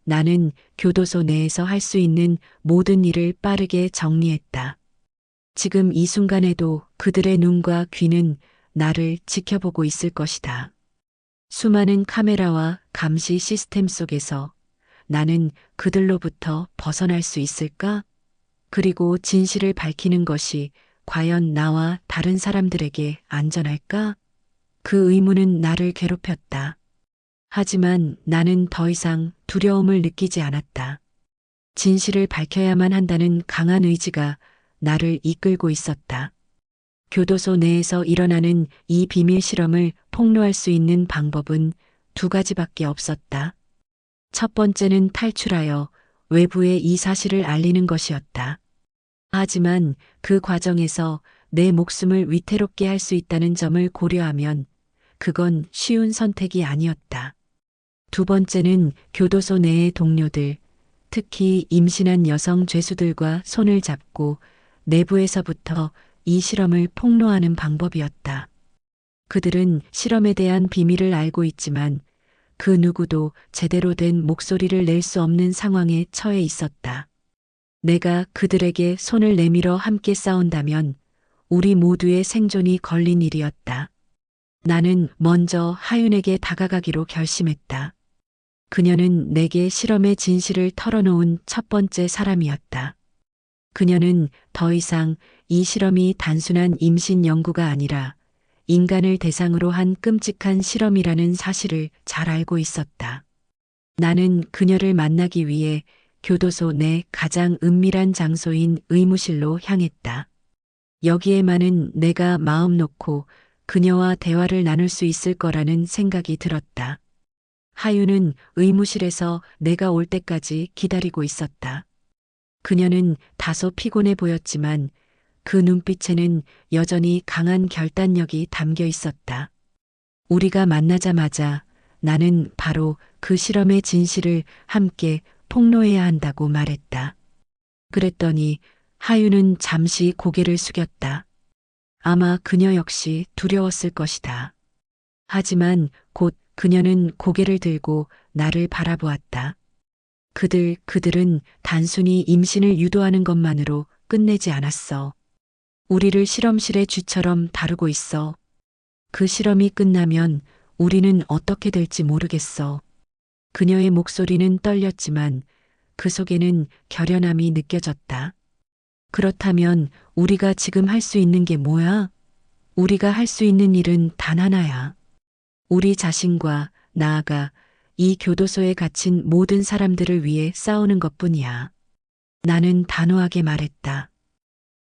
나는 교도소 내에서 할 수 있는 모든 일을 빠르게 정리했다. 지금 이 순간에도 그들의 눈과 귀는 나를 지켜보고 있을 것이다. 수많은 카메라와 감시 시스템 속에서 나는 그들로부터 벗어날 수 있을까? 그리고 진실을 밝히는 것이 과연 나와 다른 사람들에게 안전할까? 그 의문은 나를 괴롭혔다. 하지만 나는 더 이상 두려움을 느끼지 않았다. 진실을 밝혀야만 한다는 강한 의지가 나를 이끌고 있었다. 교도소 내에서 일어나는 이 비밀 실험을 폭로할 수 있는 방법은 두 가지밖에 없었다. 첫 번째는 탈출하여 외부에 이 사실을 알리는 것이었다. 하지만 그 과정에서 내 목숨을 위태롭게 할 수 있다는 점을 고려하면 그건 쉬운 선택이 아니었다. 두 번째는 교도소 내의 동료들, 특히 임신한 여성 죄수들과 손을 잡고 내부에서부터 이 실험을 폭로하는 방법이었다. 그들은 실험에 대한 비밀을 알고 있지만 그 누구도 제대로 된 목소리를 낼 수 없는 상황에 처해 있었다. 내가 그들에게 손을 내밀어 함께 싸운다면 우리 모두의 생존이 걸린 일이었다. 나는 먼저 하윤에게 다가가기로 결심했다. 그녀는 내게 실험의 진실을 털어놓은 첫 번째 사람이었다. 그녀는 더 이상 이 실험이 단순한 임신 연구가 아니라 인간을 대상으로 한 끔찍한 실험이라는 사실을 잘 알고 있었다. 나는 그녀를 만나기 위해 교도소 내 가장 은밀한 장소인 의무실로 향했다. 여기에만은 내가 마음 놓고 그녀와 대화를 나눌 수 있을 거라는 생각이 들었다. 하유는 의무실에서 내가 올 때까지 기다리고 있었다. 그녀는 다소 피곤해 보였지만 그 눈빛에는 여전히 강한 결단력이 담겨 있었다. 우리가 만나자마자 나는 바로 그 실험의 진실을 함께 폭로해야 한다고 말했다. 그랬더니 하유는 잠시 고개를 숙였다. 아마 그녀 역시 두려웠을 것이다. 하지만 곧 그녀는 고개를 들고 나를 바라보았다. 그들은 단순히 임신을 유도하는 것만으로 끝내지 않았어. 우리를 실험실의 쥐처럼 다루고 있어. 그 실험이 끝나면 우리는 어떻게 될지 모르겠어. 그녀의 목소리는 떨렸지만 그 속에는 결연함이 느껴졌다. 그렇다면 우리가 지금 할 수 있는 게 뭐야? 우리가 할 수 있는 일은 단 하나야. 우리 자신과 나아가 이 교도소에 갇힌 모든 사람들을 위해 싸우는 것뿐이야. 나는 단호하게 말했다.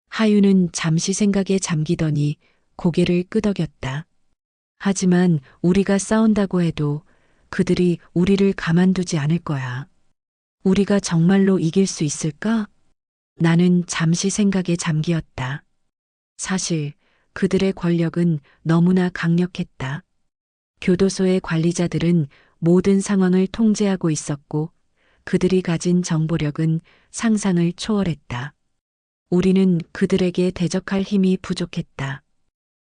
하유는 잠시 생각에 잠기더니 고개를 끄덕였다. 하지만 우리가 싸운다고 해도 그들이 우리를 가만두지 않을 거야. 우리가 정말로 이길 수 있을까? 나는 잠시 생각에 잠기었다. 사실 그들의 권력은 너무나 강력했다. 교도소의 관리자들은 모든 상황을 통제하고 있었고 그들이 가진 정보력은 상상을 초월했다. 우리는 그들에게 대적할 힘이 부족했다.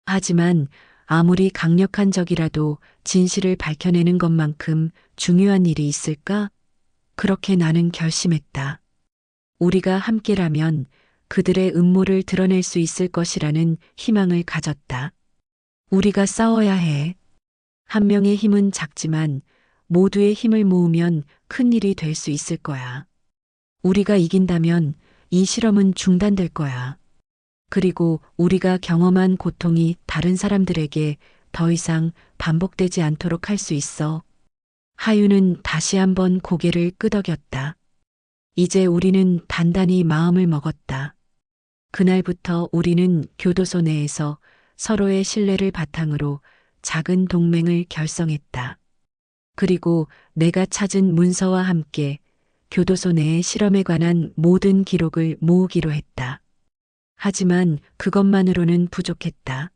하지만 아무리 강력한 적이라도 진실을 밝혀내는 것만큼 중요한 일이 있을까? 그렇게 나는 결심했다. 우리가 함께라면 그들의 음모를 드러낼 수 있을 것이라는 희망을 가졌다. 우리가 싸워야 해. 한 명의 힘은 작지만 모두의 힘을 모으면 큰 일이 될 수 있을 거야. 우리가 이긴다면 이 실험은 중단될 거야. 그리고 우리가 경험한 고통이 다른 사람들에게 더 이상 반복되지 않도록 할 수 있어. 하유는 다시 한번 고개를 끄덕였다. 이제 우리는 단단히 마음을 먹었다. 그날부터 우리는 교도소 내에서 서로의 신뢰를 바탕으로 작은 동맹을 결성했다. 그리고 내가 찾은 문서와 함께 교도소 내의 실험에 관한 모든 기록을 모으기로 했다. 하지만 그것만으로는 부족했다.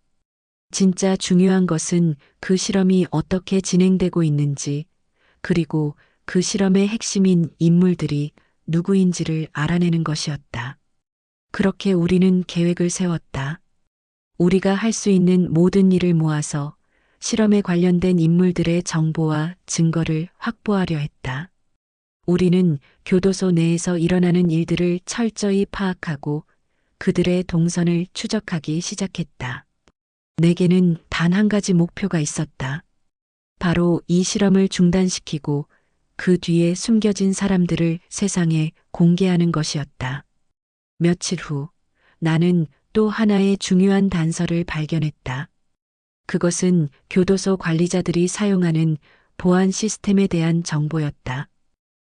진짜 중요한 것은 그 실험이 어떻게 진행되고 있는지, 그리고 그 실험의 핵심인 인물들이 누구인지를 알아내는 것이었다. 그렇게 우리는 계획을 세웠다. 우리가 할 수 있는 모든 일을 모아서 실험에 관련된 인물들의 정보와 증거를 확보하려 했다. 우리는 교도소 내에서 일어나는 일들을 철저히 파악하고 그들의 동선을 추적하기 시작했다. 내게는 단 한 가지 목표가 있었다. 바로 이 실험을 중단시키고 그 뒤에 숨겨진 사람들을 세상에 공개하는 것이었다. 며칠 후 나는 또 하나의 중요한 단서를 발견했다. 그것은 교도소 관리자들이 사용하는 보안 시스템에 대한 정보였다.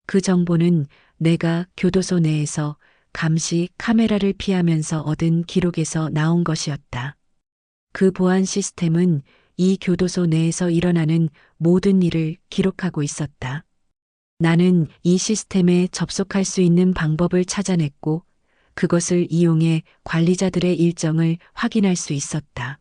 그 정보는 내가 교도소 내에서 감시 카메라를 피하면서 얻은 기록에서 나온 것이었다. 그 보안 시스템은 이 교도소 내에서 일어나는 모든 일을 기록하고 있었다. 나는 이 시스템에 접속할 수 있는 방법을 찾아냈고 그것을 이용해 관리자들의 일정을 확인할 수 있었다.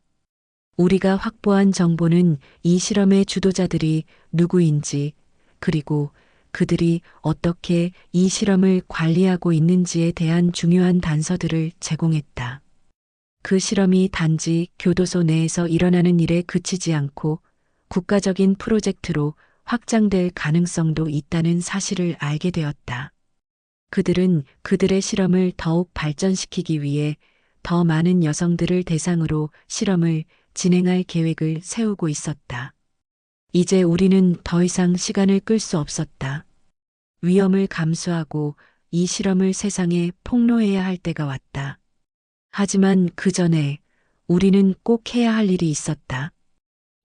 우리가 확보한 정보는 이 실험의 주도자들이 누구인지, 그리고 그들이 어떻게 이 실험을 관리하고 있는지에 대한 중요한 단서들을 제공했다. 그 실험이 단지 교도소 내에서 일어나는 일에 그치지 않고 국가적인 프로젝트로 확장될 가능성도 있다는 사실을 알게 되었다. 그들은 그들의 실험을 더욱 발전시키기 위해 더 많은 여성들을 대상으로 실험을 진행할 계획을 세우고 있었다. 이제 우리는 더 이상 시간을 끌 수 없었다. 위험을 감수하고 이 실험을 세상에 폭로해야 할 때가 왔다. 하지만 그 전에 우리는 꼭 해야 할 일이 있었다.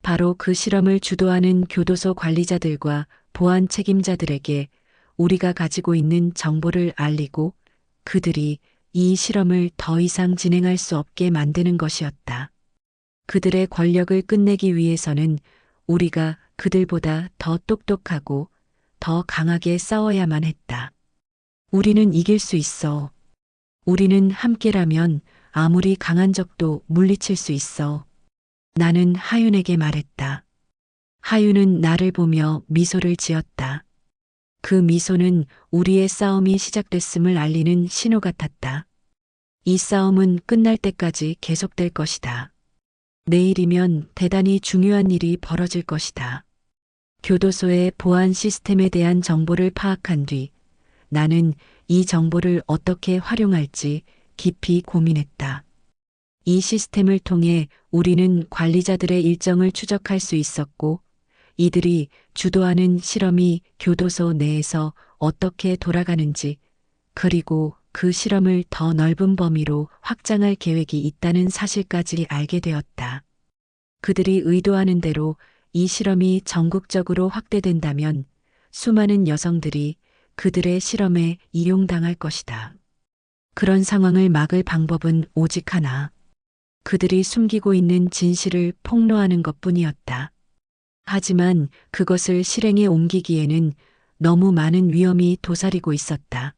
바로 그 실험을 주도하는 교도소 관리자들과 보안 책임자들에게 우리가 가지고 있는 정보를 알리고 그들이 이 실험을 더 이상 진행할 수 없게 만드는 것이었다. 그들의 권력을 끝내기 위해서는 우리가 그들보다 더 똑똑하고 더 강하게 싸워야만 했다. 우리는 이길 수 있어. 우리는 함께라면 아무리 강한 적도 물리칠 수 있어. 나는 하윤에게 말했다. 하윤은 나를 보며 미소를 지었다. 그 미소는 우리의 싸움이 시작됐음을 알리는 신호 같았다. 이 싸움은 끝날 때까지 계속될 것이다. 내일이면 대단히 중요한 일이 벌어질 것이다. 교도소의 보안 시스템에 대한 정보를 파악한 뒤 나는 이 정보를 어떻게 활용할지 깊이 고민했다. 이 시스템을 통해 우리는 관리자들의 일정을 추적할 수 있었고 이들이 주도하는 실험이 교도소 내에서 어떻게 돌아가는지 그리고 그 실험을 더 넓은 범위로 확장할 계획이 있다는 사실까지 알게 되었다. 그들이 의도하는 대로 이 실험이 전국적으로 확대된다면 수많은 여성들이 그들의 실험에 이용당할 것이다. 그런 상황을 막을 방법은 오직 하나. 그들이 숨기고 있는 진실을 폭로하는 것뿐이었다. 하지만 그것을 실행에 옮기기에는 너무 많은 위험이 도사리고 있었다.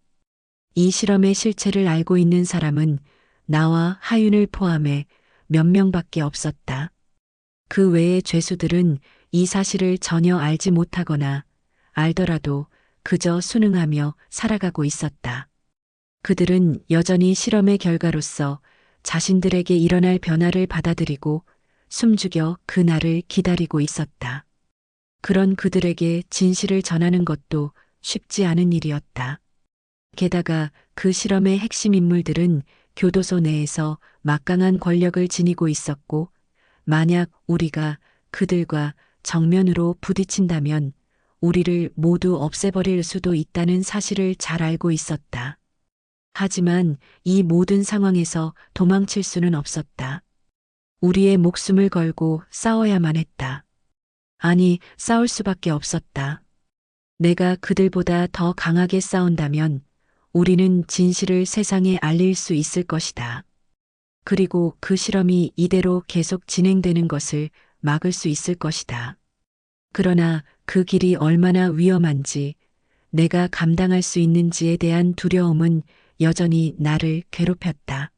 이 실험의 실체를 알고 있는 사람은 나와 하윤을 포함해 몇 명밖에 없었다. 그 외의 죄수들은 이 사실을 전혀 알지 못하거나 알더라도 그저 순응하며 살아가고 있었다. 그들은 여전히 실험의 결과로서 자신들에게 일어날 변화를 받아들이고 숨죽여 그 날을 기다리고 있었다. 그런 그들에게 진실을 전하는 것도 쉽지 않은 일이었다. 게다가 그 실험의 핵심 인물들은 교도소 내에서 막강한 권력을 지니고 있었고 만약 우리가 그들과 정면으로 부딪힌다면 우리를 모두 없애버릴 수도 있다는 사실을 잘 알고 있었다. 하지만 이 모든 상황에서 도망칠 수는 없었다. 우리의 목숨을 걸고 싸워야만 했다. 아니, 싸울 수밖에 없었다. 내가 그들보다 더 강하게 싸운다면 우리는 진실을 세상에 알릴 수 있을 것이다. 그리고 그 실험이 이대로 계속 진행되는 것을 막을 수 있을 것이다. 그러나 그 길이 얼마나 위험한지, 내가 감당할 수 있는지에 대한 두려움은 여전히 나를 괴롭혔다.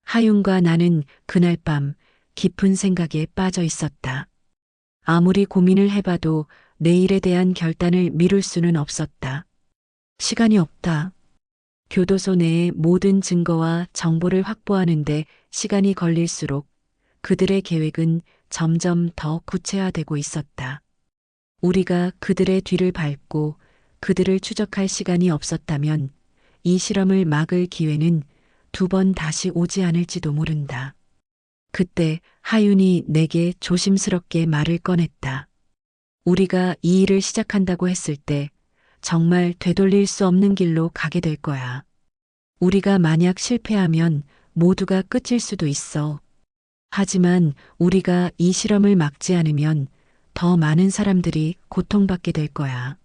하윤과 나는 그날 밤 깊은 생각에 빠져 있었다. 아무리 고민을 해봐도 내일에 대한 결단을 미룰 수는 없었다. 시간이 없다. 교도소 내의 모든 증거와 정보를 확보하는데 시간이 걸릴수록 그들의 계획은 점점 더 구체화되고 있었다. 우리가 그들의 뒤를 밟고 그들을 추적할 시간이 없었다면 이 실험을 막을 기회는 두 번 다시 오지 않을지도 모른다. 그때 하윤이 내게 조심스럽게 말을 꺼냈다. 우리가 이 일을 시작한다고 했을 때 정말 되돌릴 수 없는 길로 가게 될 거야. 우리가 만약 실패하면 모두가 끝일 수도 있어. 하지만 우리가 이 실험을 막지 않으면 더 많은 사람들이 고통받게 될 거야.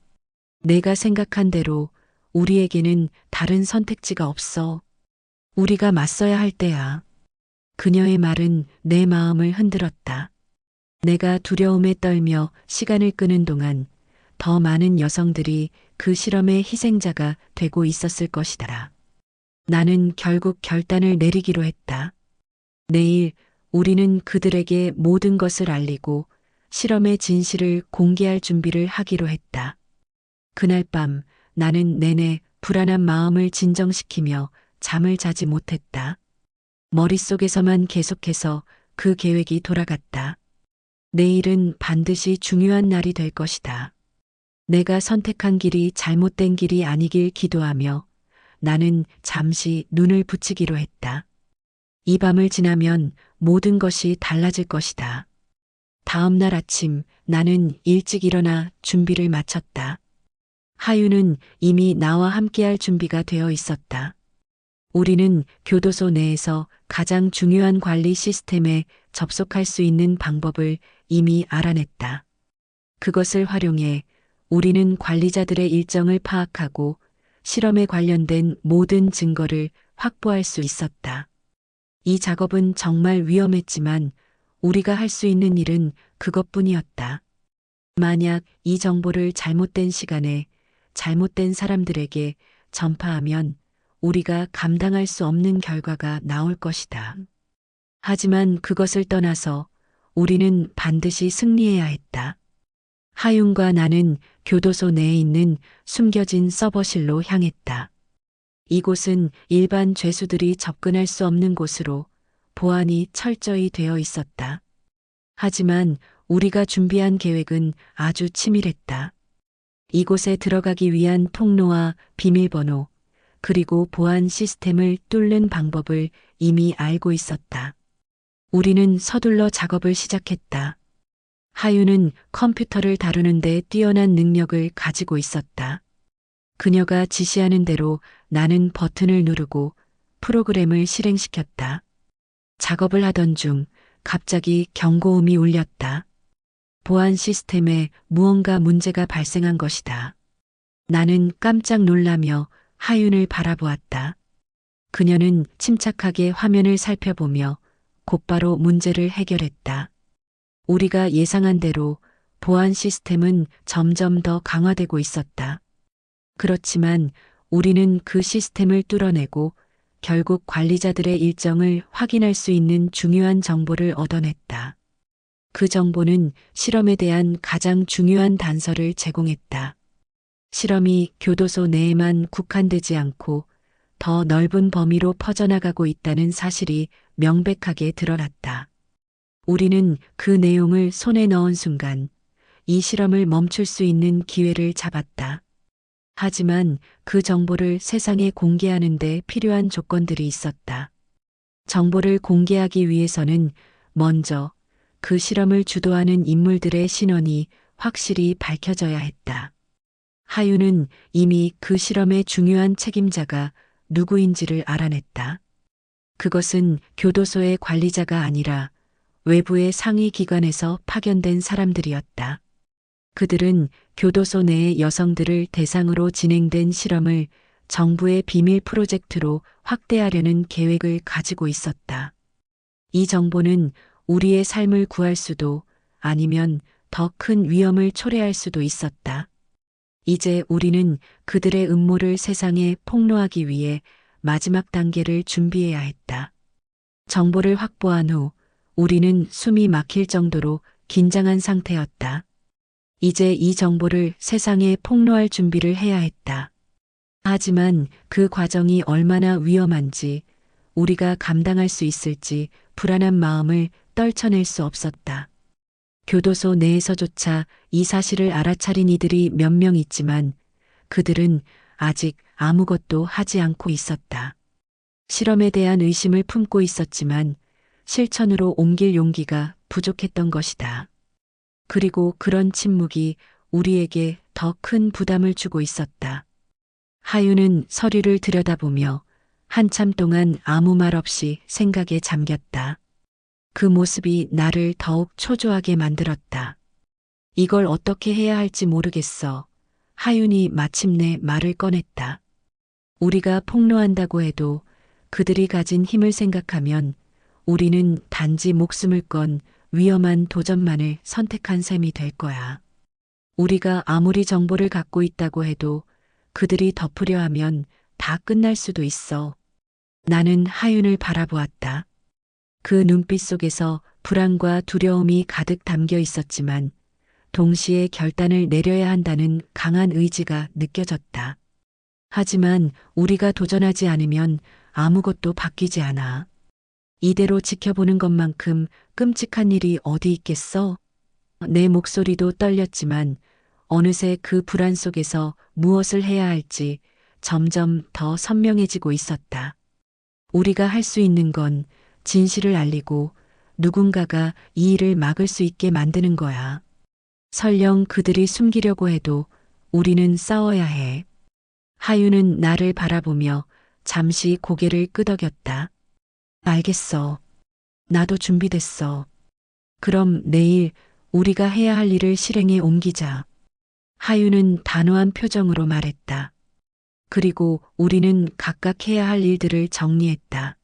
내가 생각한 대로 우리에게는 다른 선택지가 없어. 우리가 맞서야 할 때야. 그녀의 말은 내 마음을 흔들었다. 내가 두려움에 떨며 시간을 끄는 동안 더 많은 여성들이 그 실험의 희생자가 되고 있었을 것이다. 나는 결국 결단을 내리기로 했다. 내일 우리는 그들에게 모든 것을 알리고 실험의 진실을 공개할 준비를 하기로 했다. 그날 밤 나는 내내 불안한 마음을 진정시키며 잠을 자지 못했다. 머릿속에서만 계속해서 그 계획이 돌아갔다. 내일은 반드시 중요한 날이 될 것이다. 내가 선택한 길이 잘못된 길이 아니길 기도하며 나는 잠시 눈을 붙이기로 했다. 이 밤을 지나면 모든 것이 달라질 것이다. 다음 날 아침 나는 일찍 일어나 준비를 마쳤다. 하유는 이미 나와 함께할 준비가 되어 있었다. 우리는 교도소 내에서 가장 중요한 관리 시스템에 접속할 수 있는 방법을 이미 알아냈다. 그것을 활용해 우리는 관리자들의 일정을 파악하고 실험에 관련된 모든 증거를 확보할 수 있었다. 이 작업은 정말 위험했지만 우리가 할 수 있는 일은 그것뿐이었다. 만약 이 정보를 잘못된 시간에 잘못된 사람들에게 전파하면 우리가 감당할 수 없는 결과가 나올 것이다. 하지만 그것을 떠나서 우리는 반드시 승리해야 했다. 하윤과 나는 교도소 내에 있는 숨겨진 서버실로 향했다. 이곳은 일반 죄수들이 접근할 수 없는 곳으로 보안이 철저히 되어 있었다. 하지만 우리가 준비한 계획은 아주 치밀했다. 이곳에 들어가기 위한 통로와 비밀번호, 그리고 보안 시스템을 뚫는 방법을 이미 알고 있었다. 우리는 서둘러 작업을 시작했다. 하유는 컴퓨터를 다루는데 뛰어난 능력을 가지고 있었다. 그녀가 지시하는 대로 나는 버튼을 누르고 프로그램을 실행시켰다. 작업을 하던 중 갑자기 경고음이 울렸다. 보안 시스템에 무언가 문제가 발생한 것이다. 나는 깜짝 놀라며 하윤을 바라보았다. 그녀는 침착하게 화면을 살펴보며 곧바로 문제를 해결했다. 우리가 예상한 대로 보안 시스템은 점점 더 강화되고 있었다. 그렇지만 우리는 그 시스템을 뚫어내고 결국 관리자들의 일정을 확인할 수 있는 중요한 정보를 얻어냈다. 그 정보는 실험에 대한 가장 중요한 단서를 제공했다. 실험이 교도소 내에만 국한되지 않고 더 넓은 범위로 퍼져나가고 있다는 사실이 명백하게 드러났다. 우리는 그 내용을 손에 넣은 순간 이 실험을 멈출 수 있는 기회를 잡았다. 하지만 그 정보를 세상에 공개하는 데 필요한 조건들이 있었다. 정보를 공개하기 위해서는 먼저 그 실험을 주도하는 인물들의 신원이 확실히 밝혀져야 했다. 하유는 이미 그 실험의 중요한 책임자가 누구인지를 알아냈다. 그것은 교도소의 관리자가 아니라 외부의 상위 기관에서 파견된 사람들이었다. 그들은 교도소 내의 여성들을 대상으로 진행된 실험을 정부의 비밀 프로젝트로 확대하려는 계획을 가지고 있었다. 이 정보는 우리의 삶을 구할 수도 아니면 더 큰 위험을 초래할 수도 있었다. 이제 우리는 그들의 음모를 세상에 폭로하기 위해 마지막 단계를 준비해야 했다. 정보를 확보한 후 우리는 숨이 막힐 정도로 긴장한 상태였다. 이제 이 정보를 세상에 폭로할 준비를 해야 했다. 하지만 그 과정이 얼마나 위험한지 우리가 감당할 수 있을지 불안한 마음을 떨쳐낼 수 없었다. 교도소 내에서조차 이 사실을 알아차린 이들이 몇 명 있지만 그들은 아직 아무것도 하지 않고 있었다. 실험에 대한 의심을 품고 있었지만 실천으로 옮길 용기가 부족했던 것이다. 그리고 그런 침묵이 우리에게 더 큰 부담을 주고 있었다. 하유는 서류를 들여다보며 한참 동안 아무 말 없이 생각에 잠겼다. 그 모습이 나를 더욱 초조하게 만들었다. 이걸 어떻게 해야 할지 모르겠어. 하윤이 마침내 말을 꺼냈다. 우리가 폭로한다고 해도 그들이 가진 힘을 생각하면 우리는 단지 목숨을 건 위험한 도전만을 선택한 셈이 될 거야. 우리가 아무리 정보를 갖고 있다고 해도 그들이 덮으려 하면 다 끝날 수도 있어. 나는 하윤을 바라보았다. 그 눈빛 속에서 불안과 두려움이 가득 담겨 있었지만 동시에 결단을 내려야 한다는 강한 의지가 느껴졌다. 하지만 우리가 도전하지 않으면 아무것도 바뀌지 않아. 이대로 지켜보는 것만큼 끔찍한 일이 어디 있겠어? 내 목소리도 떨렸지만 어느새 그 불안 속에서 무엇을 해야 할지 점점 더 선명해지고 있었다. 우리가 할 수 있는 건 진실을 알리고 누군가가 이 일을 막을 수 있게 만드는 거야. 설령 그들이 숨기려고 해도 우리는 싸워야 해. 하윤은 나를 바라보며 잠시 고개를 끄덕였다. 알겠어. 나도 준비됐어. 그럼 내일 우리가 해야 할 일을 실행에 옮기자. 하윤은 단호한 표정으로 말했다. 그리고 우리는 각각 해야 할 일들을 정리했다.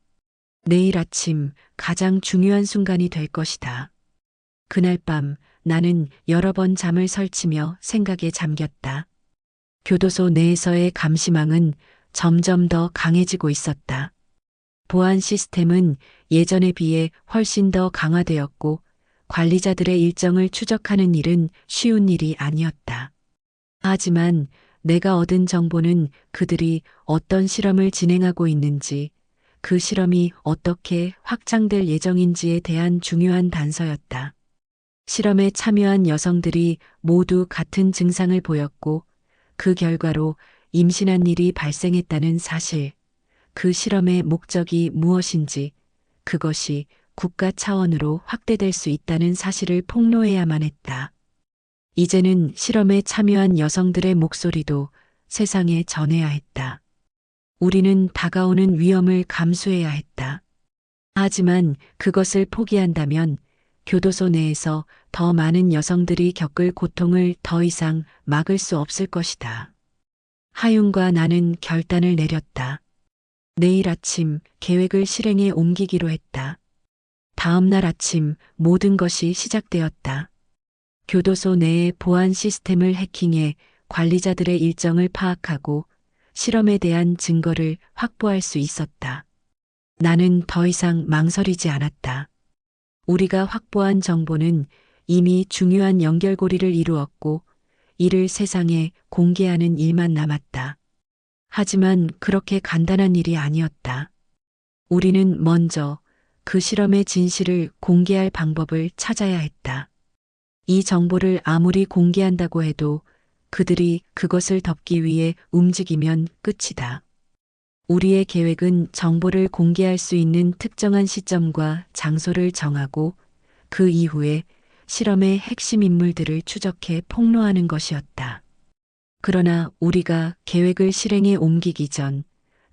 내일 아침 가장 중요한 순간이 될 것이다. 그날 밤 나는 여러 번 잠을 설치며 생각에 잠겼다. 교도소 내에서의 감시망은 점점 더 강해지고 있었다. 보안 시스템은 예전에 비해 훨씬 더 강화되었고 관리자들의 일정을 추적하는 일은 쉬운 일이 아니었다. 하지만 내가 얻은 정보는 그들이 어떤 실험을 진행하고 있는지, 그 실험이 어떻게 확장될 예정인지에 대한 중요한 단서였다. 실험에 참여한 여성들이 모두 같은 증상을 보였고 그 결과로 임신한 일이 발생했다는 사실, 그 실험의 목적이 무엇인지, 그것이 국가 차원으로 확대될 수 있다는 사실을 폭로해야만 했다. 이제는 실험에 참여한 여성들의 목소리도 세상에 전해야 했다. 우리는 다가오는 위험을 감수해야 했다. 하지만 그것을 포기한다면 교도소 내에서 더 많은 여성들이 겪을 고통을 더 이상 막을 수 없을 것이다. 하윤과 나는 결단을 내렸다. 내일 아침 계획을 실행에 옮기기로 했다. 다음 날 아침 모든 것이 시작되었다. 교도소 내의 보안 시스템을 해킹해 관리자들의 일정을 파악하고 실험에 대한 증거를 확보할 수 있었다. 나는 더 이상 망설이지 않았다. 우리가 확보한 정보는 이미 중요한 연결고리를 이루었고 이를 세상에 공개하는 일만 남았다. 하지만 그렇게 간단한 일이 아니었다. 우리는 먼저 그 실험의 진실을 공개할 방법을 찾아야 했다. 이 정보를 아무리 공개한다고 해도 그들이 그것을 덮기 위해 움직이면 끝이다. 우리의 계획은 정보를 공개할 수 있는 특정한 시점과 장소를 정하고 그 이후에 실험의 핵심 인물들을 추적해 폭로하는 것이었다. 그러나 우리가 계획을 실행에 옮기기 전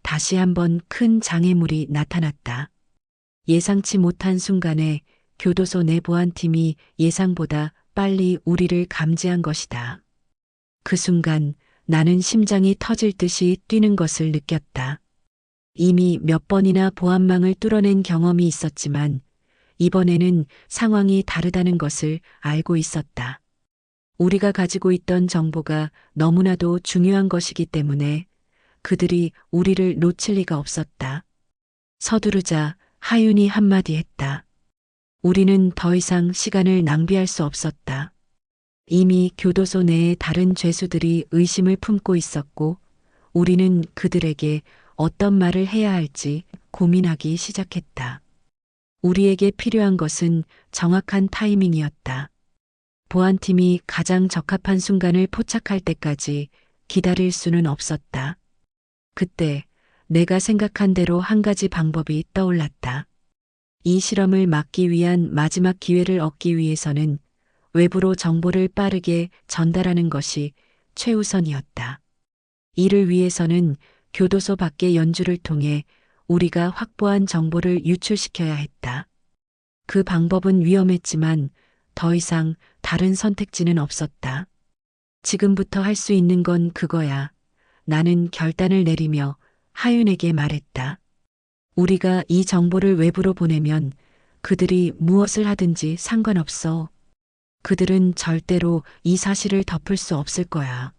다시 한번 큰 장애물이 나타났다. 예상치 못한 순간에 교도소 내 보안팀이 예상보다 빨리 우리를 감지한 것이다. 그 순간 나는 심장이 터질 듯이 뛰는 것을 느꼈다. 이미 몇 번이나 보안망을 뚫어낸 경험이 있었지만 이번에는 상황이 다르다는 것을 알고 있었다. 우리가 가지고 있던 정보가 너무나도 중요한 것이기 때문에 그들이 우리를 놓칠 리가 없었다. 서두르자 하윤이 한마디 했다. 우리는 더 이상 시간을 낭비할 수 없었다. 이미 교도소 내에 다른 죄수들이 의심을 품고 있었고 우리는 그들에게 어떤 말을 해야 할지 고민하기 시작했다. 우리에게 필요한 것은 정확한 타이밍이었다. 보안팀이 가장 적합한 순간을 포착할 때까지 기다릴 수는 없었다. 그때 내가 생각한 대로 한 가지 방법이 떠올랐다. 이 실험을 막기 위한 마지막 기회를 얻기 위해서는 외부로 정보를 빠르게 전달하는 것이 최우선이었다. 이를 위해서는 교도소 밖의 연주를 통해 우리가 확보한 정보를 유출시켜야 했다. 그 방법은 위험했지만 더 이상 다른 선택지는 없었다. 지금부터 할 수 있는 건 그거야. 나는 결단을 내리며 하윤에게 말했다. 우리가 이 정보를 외부로 보내면 그들이 무엇을 하든지 상관없어. 그들은 절대로 이 사실을 덮을 수 없을 거야.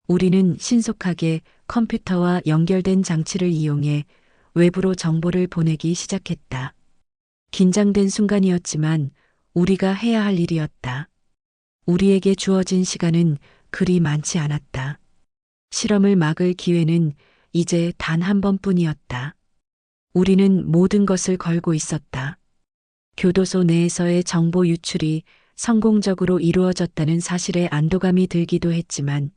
우리는 신속하게 컴퓨터와 연결된 장치를 이용해 외부로 정보를 보내기 시작했다. 긴장된 순간이었지만 우리가 해야 할 일이었다. 우리에게 주어진 시간은 그리 많지 않았다. 실험을 막을 기회는 이제 단 한 번뿐이었다. 우리는 모든 것을 걸고 있었다. 교도소 내에서의 정보 유출이 성공적으로 이루어졌다는 사실에 안도감이 들기도 했지만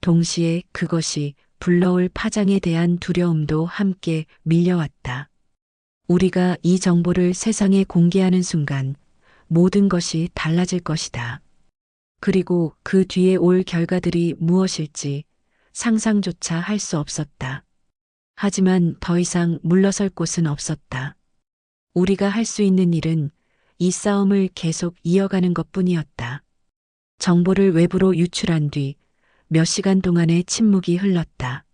동시에 그것이 불러올 파장에 대한 두려움도 함께 밀려왔다. 우리가 이 정보를 세상에 공개하는 순간 모든 것이 달라질 것이다. 그리고 그 뒤에 올 결과들이 무엇일지 상상조차 할 수 없었다. 하지만 더 이상 물러설 곳은 없었다. 우리가 할 수 있는 일은 이 싸움을 계속 이어가는 것뿐이었다. 정보를 외부로 유출한 뒤 몇 시간 동안의 침묵이 흘렀다.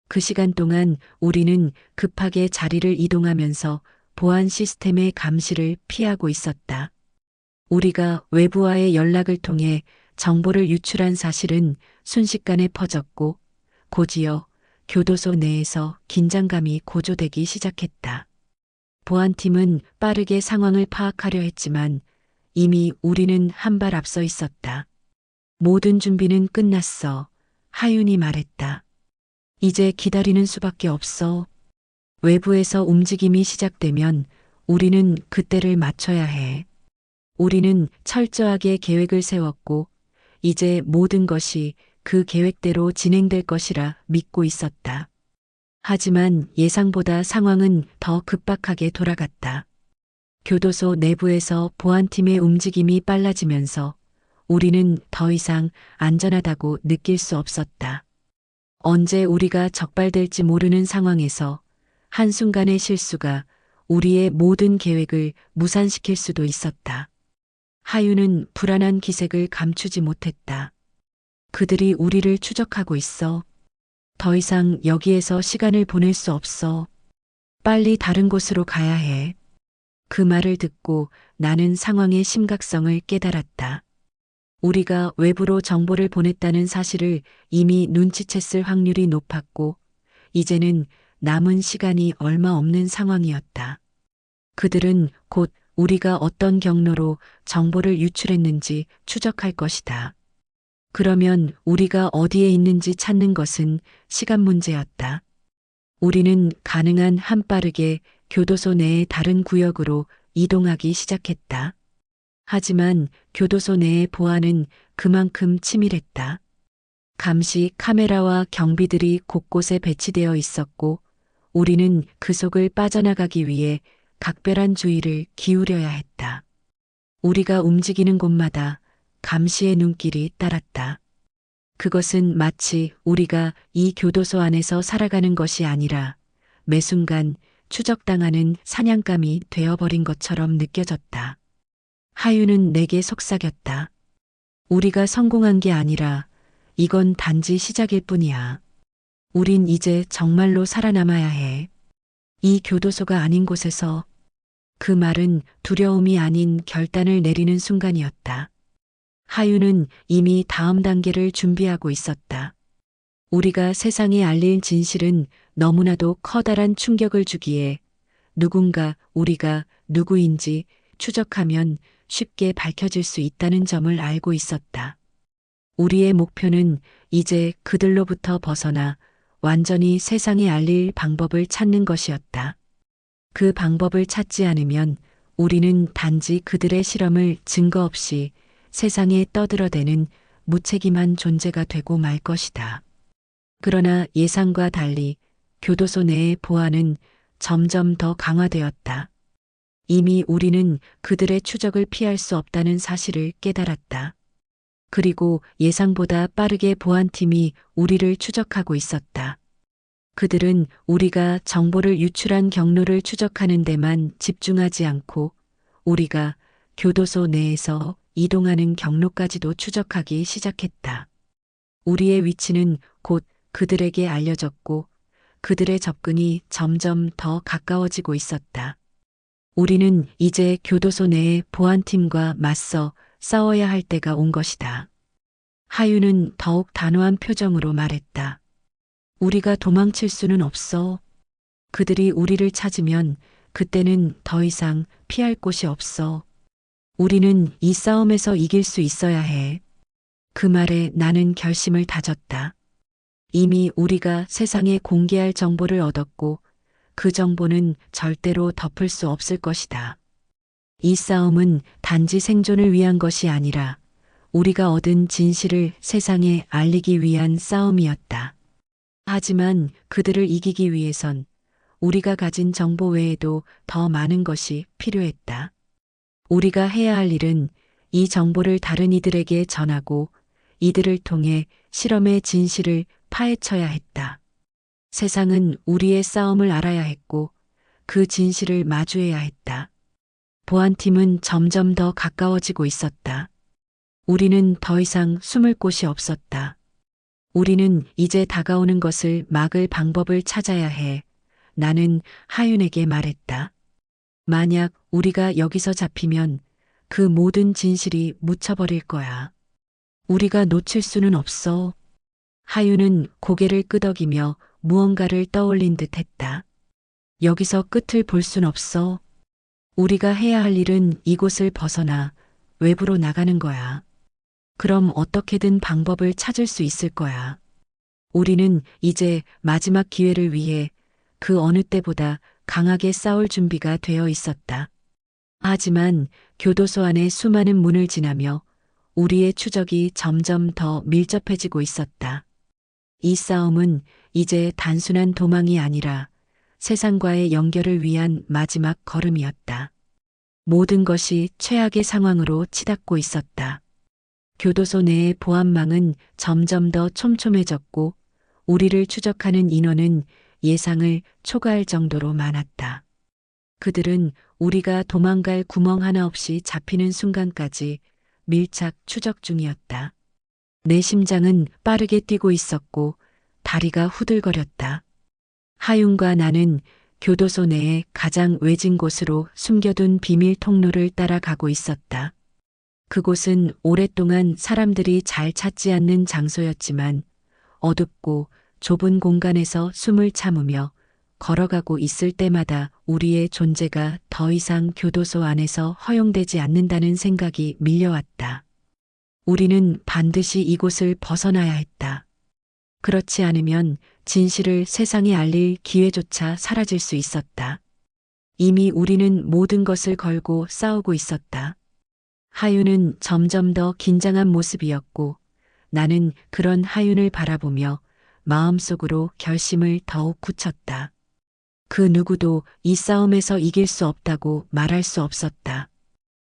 그 시간 동안 우리는 급하게 자리를 이동하면서 보안 시스템의 감시를 피하고 있었다. 우리가 외부와의 연락을 통해 정보를 유출한 사실은 순식간에 퍼졌고 곧이어 교도소 내에서 긴장감이 고조되기 시작했다. 보안팀은 빠르게 상황을 파악하려 했지만 이미 우리는 한 발 앞서 있었다. 모든 준비는 끝났어. 하윤이 말했다. 이제 기다리는 수밖에 없어. 외부에서 움직임이 시작되면 우리는 그때를 맞춰야 해. 우리는 철저하게 계획을 세웠고 이제 모든 것이 그 계획대로 진행될 것이라 믿고 있었다. 하지만 예상보다 상황은 더 급박하게 돌아갔다. 교도소 내부에서 보안팀의 움직임이 빨라지면서 우리는 더 이상 안전하다고 느낄 수 없었다. 언제 우리가 적발될지 모르는 상황에서 한순간의 실수가 우리의 모든 계획을 무산시킬 수도 있었다. 하윤은 불안한 기색을 감추지 못했다. 그들이 우리를 추적하고 있어. 더 이상 여기에서 시간을 보낼 수 없어. 빨리 다른 곳으로 가야 해. 그 말을 듣고 나는 상황의 심각성을 깨달았다. 우리가 외부로 정보를 보냈다는 사실을 이미 눈치챘을 확률이 높았고, 이제는 남은 시간이 얼마 없는 상황이었다. 그들은 곧 우리가 어떤 경로로 정보를 유출했는지 추적할 것이다. 그러면 우리가 어디에 있는지 찾는 것은 시간 문제였다. 우리는 가능한 한 빠르게 교도소 내의 다른 구역으로 이동하기 시작했다. 하지만 교도소 내의 보안은 그만큼 치밀했다. 감시 카메라와 경비들이 곳곳에 배치되어 있었고 우리는 그 속을 빠져나가기 위해 각별한 주의를 기울여야 했다. 우리가 움직이는 곳마다 감시의 눈길이 따랐다. 그것은 마치 우리가 이 교도소 안에서 살아가는 것이 아니라 매 순간 추적당하는 사냥감이 되어버린 것처럼 느껴졌다. 하윤은 내게 속삭였다. 우리가 성공한 게 아니라 이건 단지 시작일 뿐이야. 우린 이제 정말로 살아남아야 해. 이 교도소가 아닌 곳에서. 그 말은 두려움이 아닌 결단을 내리는 순간이었다. 하윤은 이미 다음 단계를 준비하고 있었다. 우리가 세상에 알릴 진실은 너무나도 커다란 충격을 주기에 누군가 우리가 누구인지 추적하면 쉽게 밝혀질 수 있다는 점을 알고 있었다. 우리의 목표는 이제 그들로부터 벗어나 완전히 세상에 알릴 방법을 찾는 것이었다. 그 방법을 찾지 않으면 우리는 단지 그들의 실험을 증거 없이 세상에 떠들어대는 무책임한 존재가 되고 말 것이다. 그러나 예상과 달리 교도소 내의 보안은 점점 더 강화되었다. 이미 우리는 그들의 추적을 피할 수 없다는 사실을 깨달았다. 그리고 예상보다 빠르게 보안팀이 우리를 추적하고 있었다. 그들은 우리가 정보를 유출한 경로를 추적하는 데만 집중하지 않고 우리가 교도소 내에서 이동하는 경로까지도 추적하기 시작했다. 우리의 위치는 곧 그들에게 알려졌고 그들의 접근이 점점 더 가까워지고 있었다. 우리는 이제 교도소 내의 보안팀과 맞서 싸워야 할 때가 온 것이다. 하윤은 더욱 단호한 표정으로 말했다. 우리가 도망칠 수는 없어. 그들이 우리를 찾으면 그때는 더 이상 피할 곳이 없어. 우리는 이 싸움에서 이길 수 있어야 해. 그 말에 나는 결심을 다졌다. 이미 우리가 세상에 공개할 정보를 얻었고 그 정보는 절대로 덮을 수 없을 것이다. 이 싸움은 단지 생존을 위한 것이 아니라 우리가 얻은 진실을 세상에 알리기 위한 싸움이었다. 하지만 그들을 이기기 위해선 우리가 가진 정보 외에도 더 많은 것이 필요했다. 우리가 해야 할 일은 이 정보를 다른 이들에게 전하고 이들을 통해 실험의 진실을 파헤쳐야 했다. 세상은 우리의 싸움을 알아야 했고 그 진실을 마주해야 했다. 보안팀은 점점 더 가까워지고 있었다. 우리는 더 이상 숨을 곳이 없었다. 우리는 이제 다가오는 것을 막을 방법을 찾아야 해. 나는 하윤에게 말했다. 만약 우리가 여기서 잡히면 그 모든 진실이 묻혀버릴 거야. 우리가 놓칠 수는 없어. 하윤은 고개를 끄덕이며 무언가를 떠올린 듯 했다. 여기서 끝을 볼 순 없어. 우리가 해야 할 일은 이곳을 벗어나 외부로 나가는 거야. 그럼 어떻게든 방법을 찾을 수 있을 거야. 우리는 이제 마지막 기회를 위해 그 어느 때보다 강하게 싸울 준비가 되어 있었다. 하지만 교도소 안의 수많은 문을 지나며 우리의 추적이 점점 더 밀접해지고 있었다. 이 싸움은 이제 단순한 도망이 아니라 세상과의 연결을 위한 마지막 걸음이었다. 모든 것이 최악의 상황으로 치닫고 있었다. 교도소 내의 보안망은 점점 더 촘촘해졌고 우리를 추적하는 인원은 예상을 초과할 정도로 많았다. 그들은 우리가 도망갈 구멍 하나 없이 잡히는 순간까지 밀착 추적 중이었다. 내 심장은 빠르게 뛰고 있었고 다리가 후들거렸다. 하윤과 나는 교도소 내의 가장 외진 곳으로 숨겨둔 비밀 통로를 따라가고 있었다. 그곳은 오랫동안 사람들이 잘 찾지 않는 장소였지만 어둡고 좁은 공간에서 숨을 참으며 걸어가고 있을 때마다 우리의 존재가 더 이상 교도소 안에서 허용되지 않는다는 생각이 밀려왔다. 우리는 반드시 이곳을 벗어나야 했다. 그렇지 않으면 진실을 세상에 알릴 기회조차 사라질 수 있었다. 이미 우리는 모든 것을 걸고 싸우고 있었다. 하윤은 점점 더 긴장한 모습이었고 나는 그런 하윤을 바라보며 마음속으로 결심을 더욱 굳혔다. 그 누구도 이 싸움에서 이길 수 없다고 말할 수 없었다.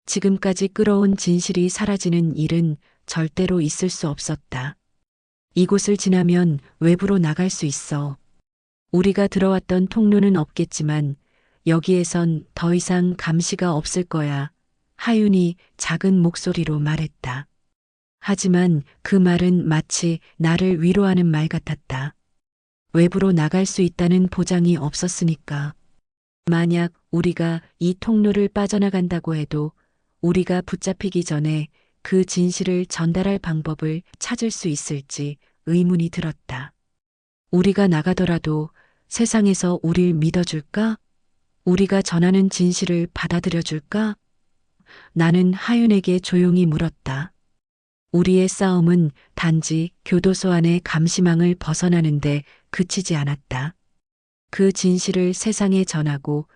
지금까지 끌어온 진실이 사라지는 일은 절대로 있을 수 없었다. 이곳을 지나면 외부로 나갈 수 있어. 우리가 들어왔던 통로는 없겠지만 여기에선 더 이상 감시가 없을 거야. 하윤이 작은 목소리로 말했다. 하지만 그 말은 마치 나를 위로하는 말 같았다. 외부로 나갈 수 있다는 보장이 없었으니까. 만약 우리가 이 통로를 빠져나간다고 해도 우리가 붙잡히기 전에 그 진실을 전달할 방법을 찾을 수 있을지 의문이 들었다. 우리가 나가더라도 세상에서 우릴 믿어줄까? 우리가 전하는 진실을 받아들여줄까? 나는 하윤에게 조용히 물었다. 우리의 싸움은 단지 교도소 안의 감시망을 벗어나는데 그치지 않았다. 그 진실을 세상에 전하고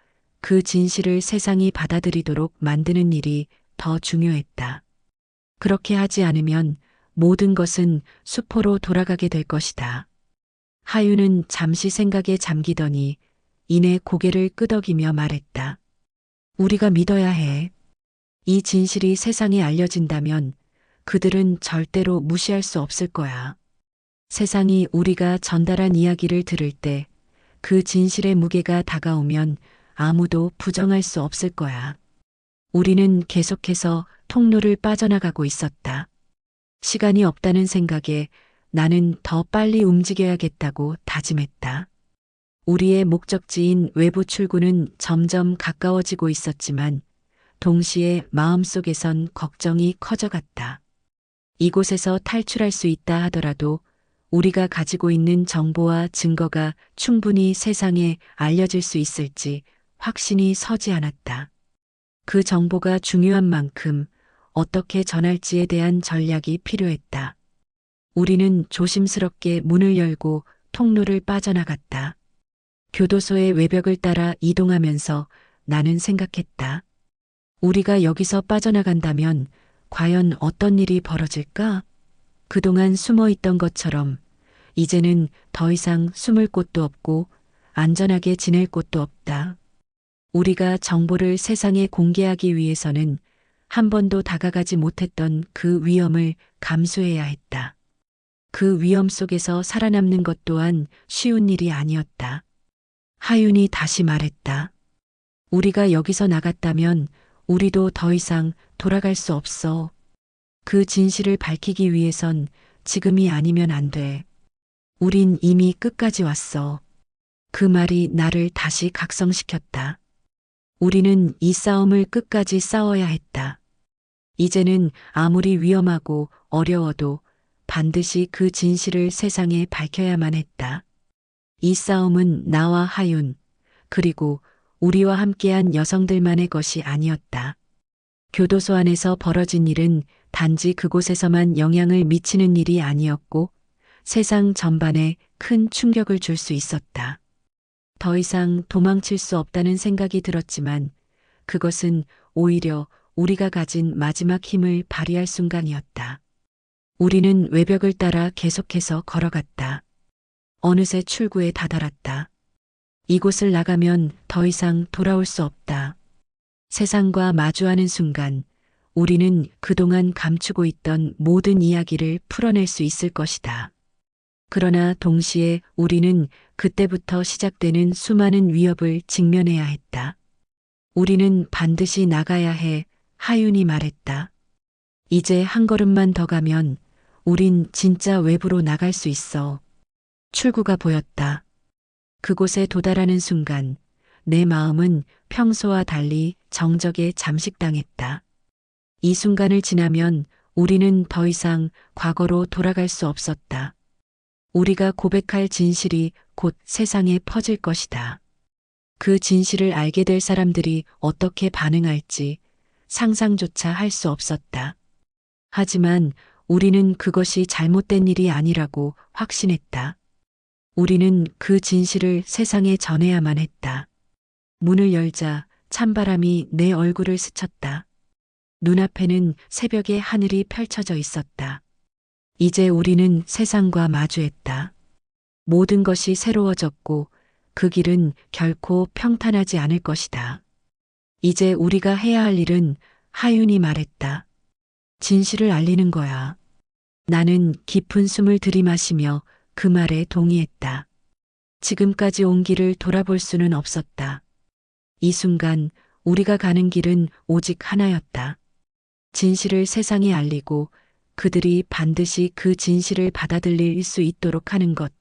그 진실을 세상이 받아들이도록 만드는 일이 더 중요했다. 그렇게 하지 않으면 모든 것은 수포로 돌아가게 될 것이다. 하윤은 잠시 생각에 잠기더니 이내 고개를 끄덕이며 말했다. 우리가 믿어야 해. 이 진실이 세상에 알려진다면 그들은 절대로 무시할 수 없을 거야. 세상이 우리가 전달한 이야기를 들을 때 그 진실의 무게가 다가오면 아무도 부정할 수 없을 거야. 우리는 계속해서 통로를 빠져나가고 있었다. 시간이 없다는 생각에 나는 더 빨리 움직여야겠다고 다짐했다. 우리의 목적지인 외부 출구는 점점 가까워지고 있었지만 동시에 마음속에선 걱정이 커져갔다. 이곳에서 탈출할 수 있다 하더라도 우리가 가지고 있는 정보와 증거가 충분히 세상에 알려질 수 있을지 확신이 서지 않았다. 그 정보가 중요한 만큼 어떻게 전할지에 대한 전략이 필요했다. 우리는 조심스럽게 문을 열고 통로를 빠져나갔다. 교도소의 외벽을 따라 이동하면서 나는 생각했다. 우리가 여기서 빠져나간다면 과연 어떤 일이 벌어질까? 그동안 숨어 있던 것처럼 이제는 더 이상 숨을 곳도 없고 안전하게 지낼 곳도 없다. 우리가 정보를 세상에 공개하기 위해서는 한 번도 다가가지 못했던 그 위험을 감수해야 했다. 그 위험 속에서 살아남는 것 또한 쉬운 일이 아니었다. 하윤이 다시 말했다. 우리가 여기서 나갔다면 우리도 더 이상 돌아갈 수 없어. 그 진실을 밝히기 위해선 지금이 아니면 안 돼. 우린 이미 끝까지 왔어. 그 말이 나를 다시 각성시켰다. 우리는 이 싸움을 끝까지 싸워야 했다. 이제는 아무리 위험하고 어려워도 반드시 그 진실을 세상에 밝혀야만 했다. 이 싸움은 나와 하윤, 그리고 우리와 함께한 여성들만의 것이 아니었다. 교도소 안에서 벌어진 일은 단지 그곳에서만 영향을 미치는 일이 아니었고 세상 전반에 큰 충격을 줄 수 있었다. 더 이상 도망칠 수 없다는 생각이 들었지만 그것은 오히려 우리가 가진 마지막 힘을 발휘할 순간이었다. 우리는 외벽을 따라 계속해서 걸어갔다. 어느새 출구에 다다랐다. 이곳을 나가면 더 이상 돌아올 수 없다. 세상과 마주하는 순간 우리는 그동안 감추고 있던 모든 이야기를 풀어낼 수 있을 것이다. 그러나 동시에 우리는 그때부터 시작되는 수많은 위협을 직면해야 했다. 우리는 반드시 나가야 해, 하윤이 말했다. 이제 한 걸음만 더 가면 우린 진짜 외부로 나갈 수 있어. 출구가 보였다. 그곳에 도달하는 순간 내 마음은 평소와 달리 정적에 잠식당했다. 이 순간을 지나면 우리는 더 이상 과거로 돌아갈 수 없었다. 우리가 고백할 진실이 곧 세상에 퍼질 것이다. 그 진실을 알게 될 사람들이 어떻게 반응할지 상상조차 할 수 없었다. 하지만 우리는 그것이 잘못된 일이 아니라고 확신했다. 우리는 그 진실을 세상에 전해야만 했다. 문을 열자 찬바람이 내 얼굴을 스쳤다. 눈앞에는 새벽의 하늘이 펼쳐져 있었다. 이제 우리는 세상과 마주했다. 모든 것이 새로워졌고 그 길은 결코 평탄하지 않을 것이다. 이제 우리가 해야 할 일은 하윤이 말했다. 진실을 알리는 거야. 나는 깊은 숨을 들이마시며 그 말에 동의했다. 지금까지 온 길을 돌아볼 수는 없었다. 이 순간 우리가 가는 길은 오직 하나였다. 진실을 세상에 알리고 그들이 반드시 그 진실을 받아들일 수 있도록 하는 것.